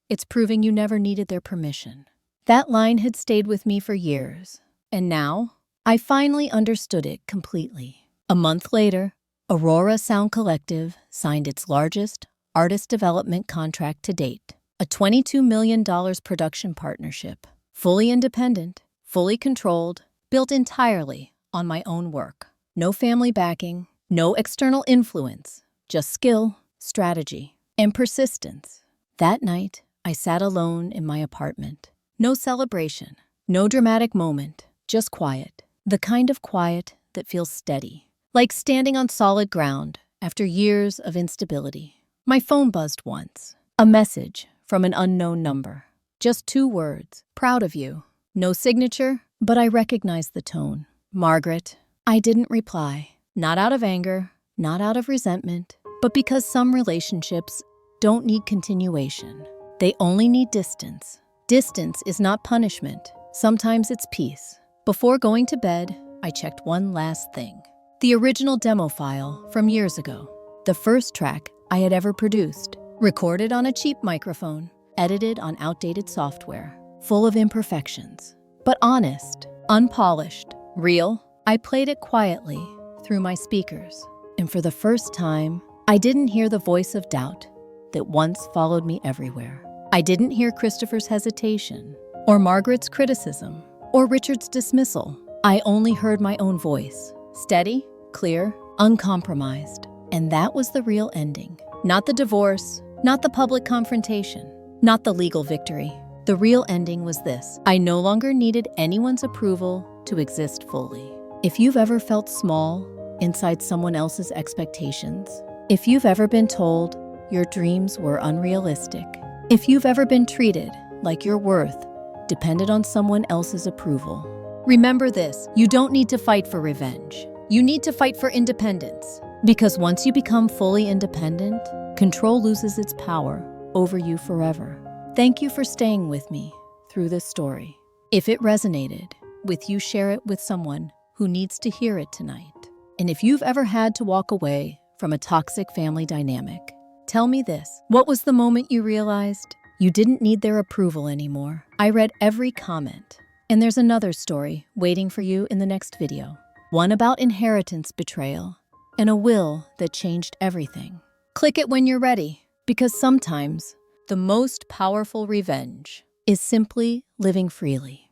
It's proving you never needed their permission. That line had stayed with me for years, and now I finally understood it completely. A month later, Aurora Sound Collective signed its largest artist development contract to date, a $22 million production partnership, fully independent, fully controlled, built entirely on my own work. No family backing, no external influence, just skill, strategy, and persistence. That night, I sat alone in my apartment. No celebration, no dramatic moment, just quiet. The kind of quiet that feels steady, like standing on solid ground after years of instability. My phone buzzed once. A message from an unknown number. Just 2 words. Proud of you. No signature, but I recognized the tone. Margaret. I didn't reply. Not out of anger, not out of resentment, but because some relationships don't need continuation. They only need distance. Distance is not punishment. Sometimes it's peace. Before going to bed, I checked one last thing. The original demo file from years ago. The first track I had ever produced. Recorded on a cheap microphone. Edited on outdated software. Full of imperfections. But honest, unpolished, real. I played it quietly through my speakers. And for the first time, I didn't hear the voice of doubt that once followed me everywhere. I didn't hear Christopher's hesitation, or Margaret's criticism, or Richard's dismissal. I only heard my own voice. Steady, clear, uncompromised. And that was the real ending. Not the divorce, not the public confrontation, not the legal victory. The real ending was this: I no longer needed anyone's approval to exist fully. If you've ever felt small inside someone else's expectations, if you've ever been told your dreams were unrealistic, if you've ever been treated like your worth depended on someone else's approval, remember this: you don't need to fight for revenge. You need to fight for independence. Because once you become fully independent, control loses its power over you forever. Thank you for staying with me through this story. If it resonated with you, share it with someone who needs to hear it tonight. And if you've ever had to walk away from a toxic family dynamic, tell me this: what was the moment you realized you didn't need their approval anymore? I read every comment, and there's another story waiting for you in the next video. One about inheritance betrayal and a will that changed everything. Click it when you're ready, because sometimes the most powerful revenge is simply living freely.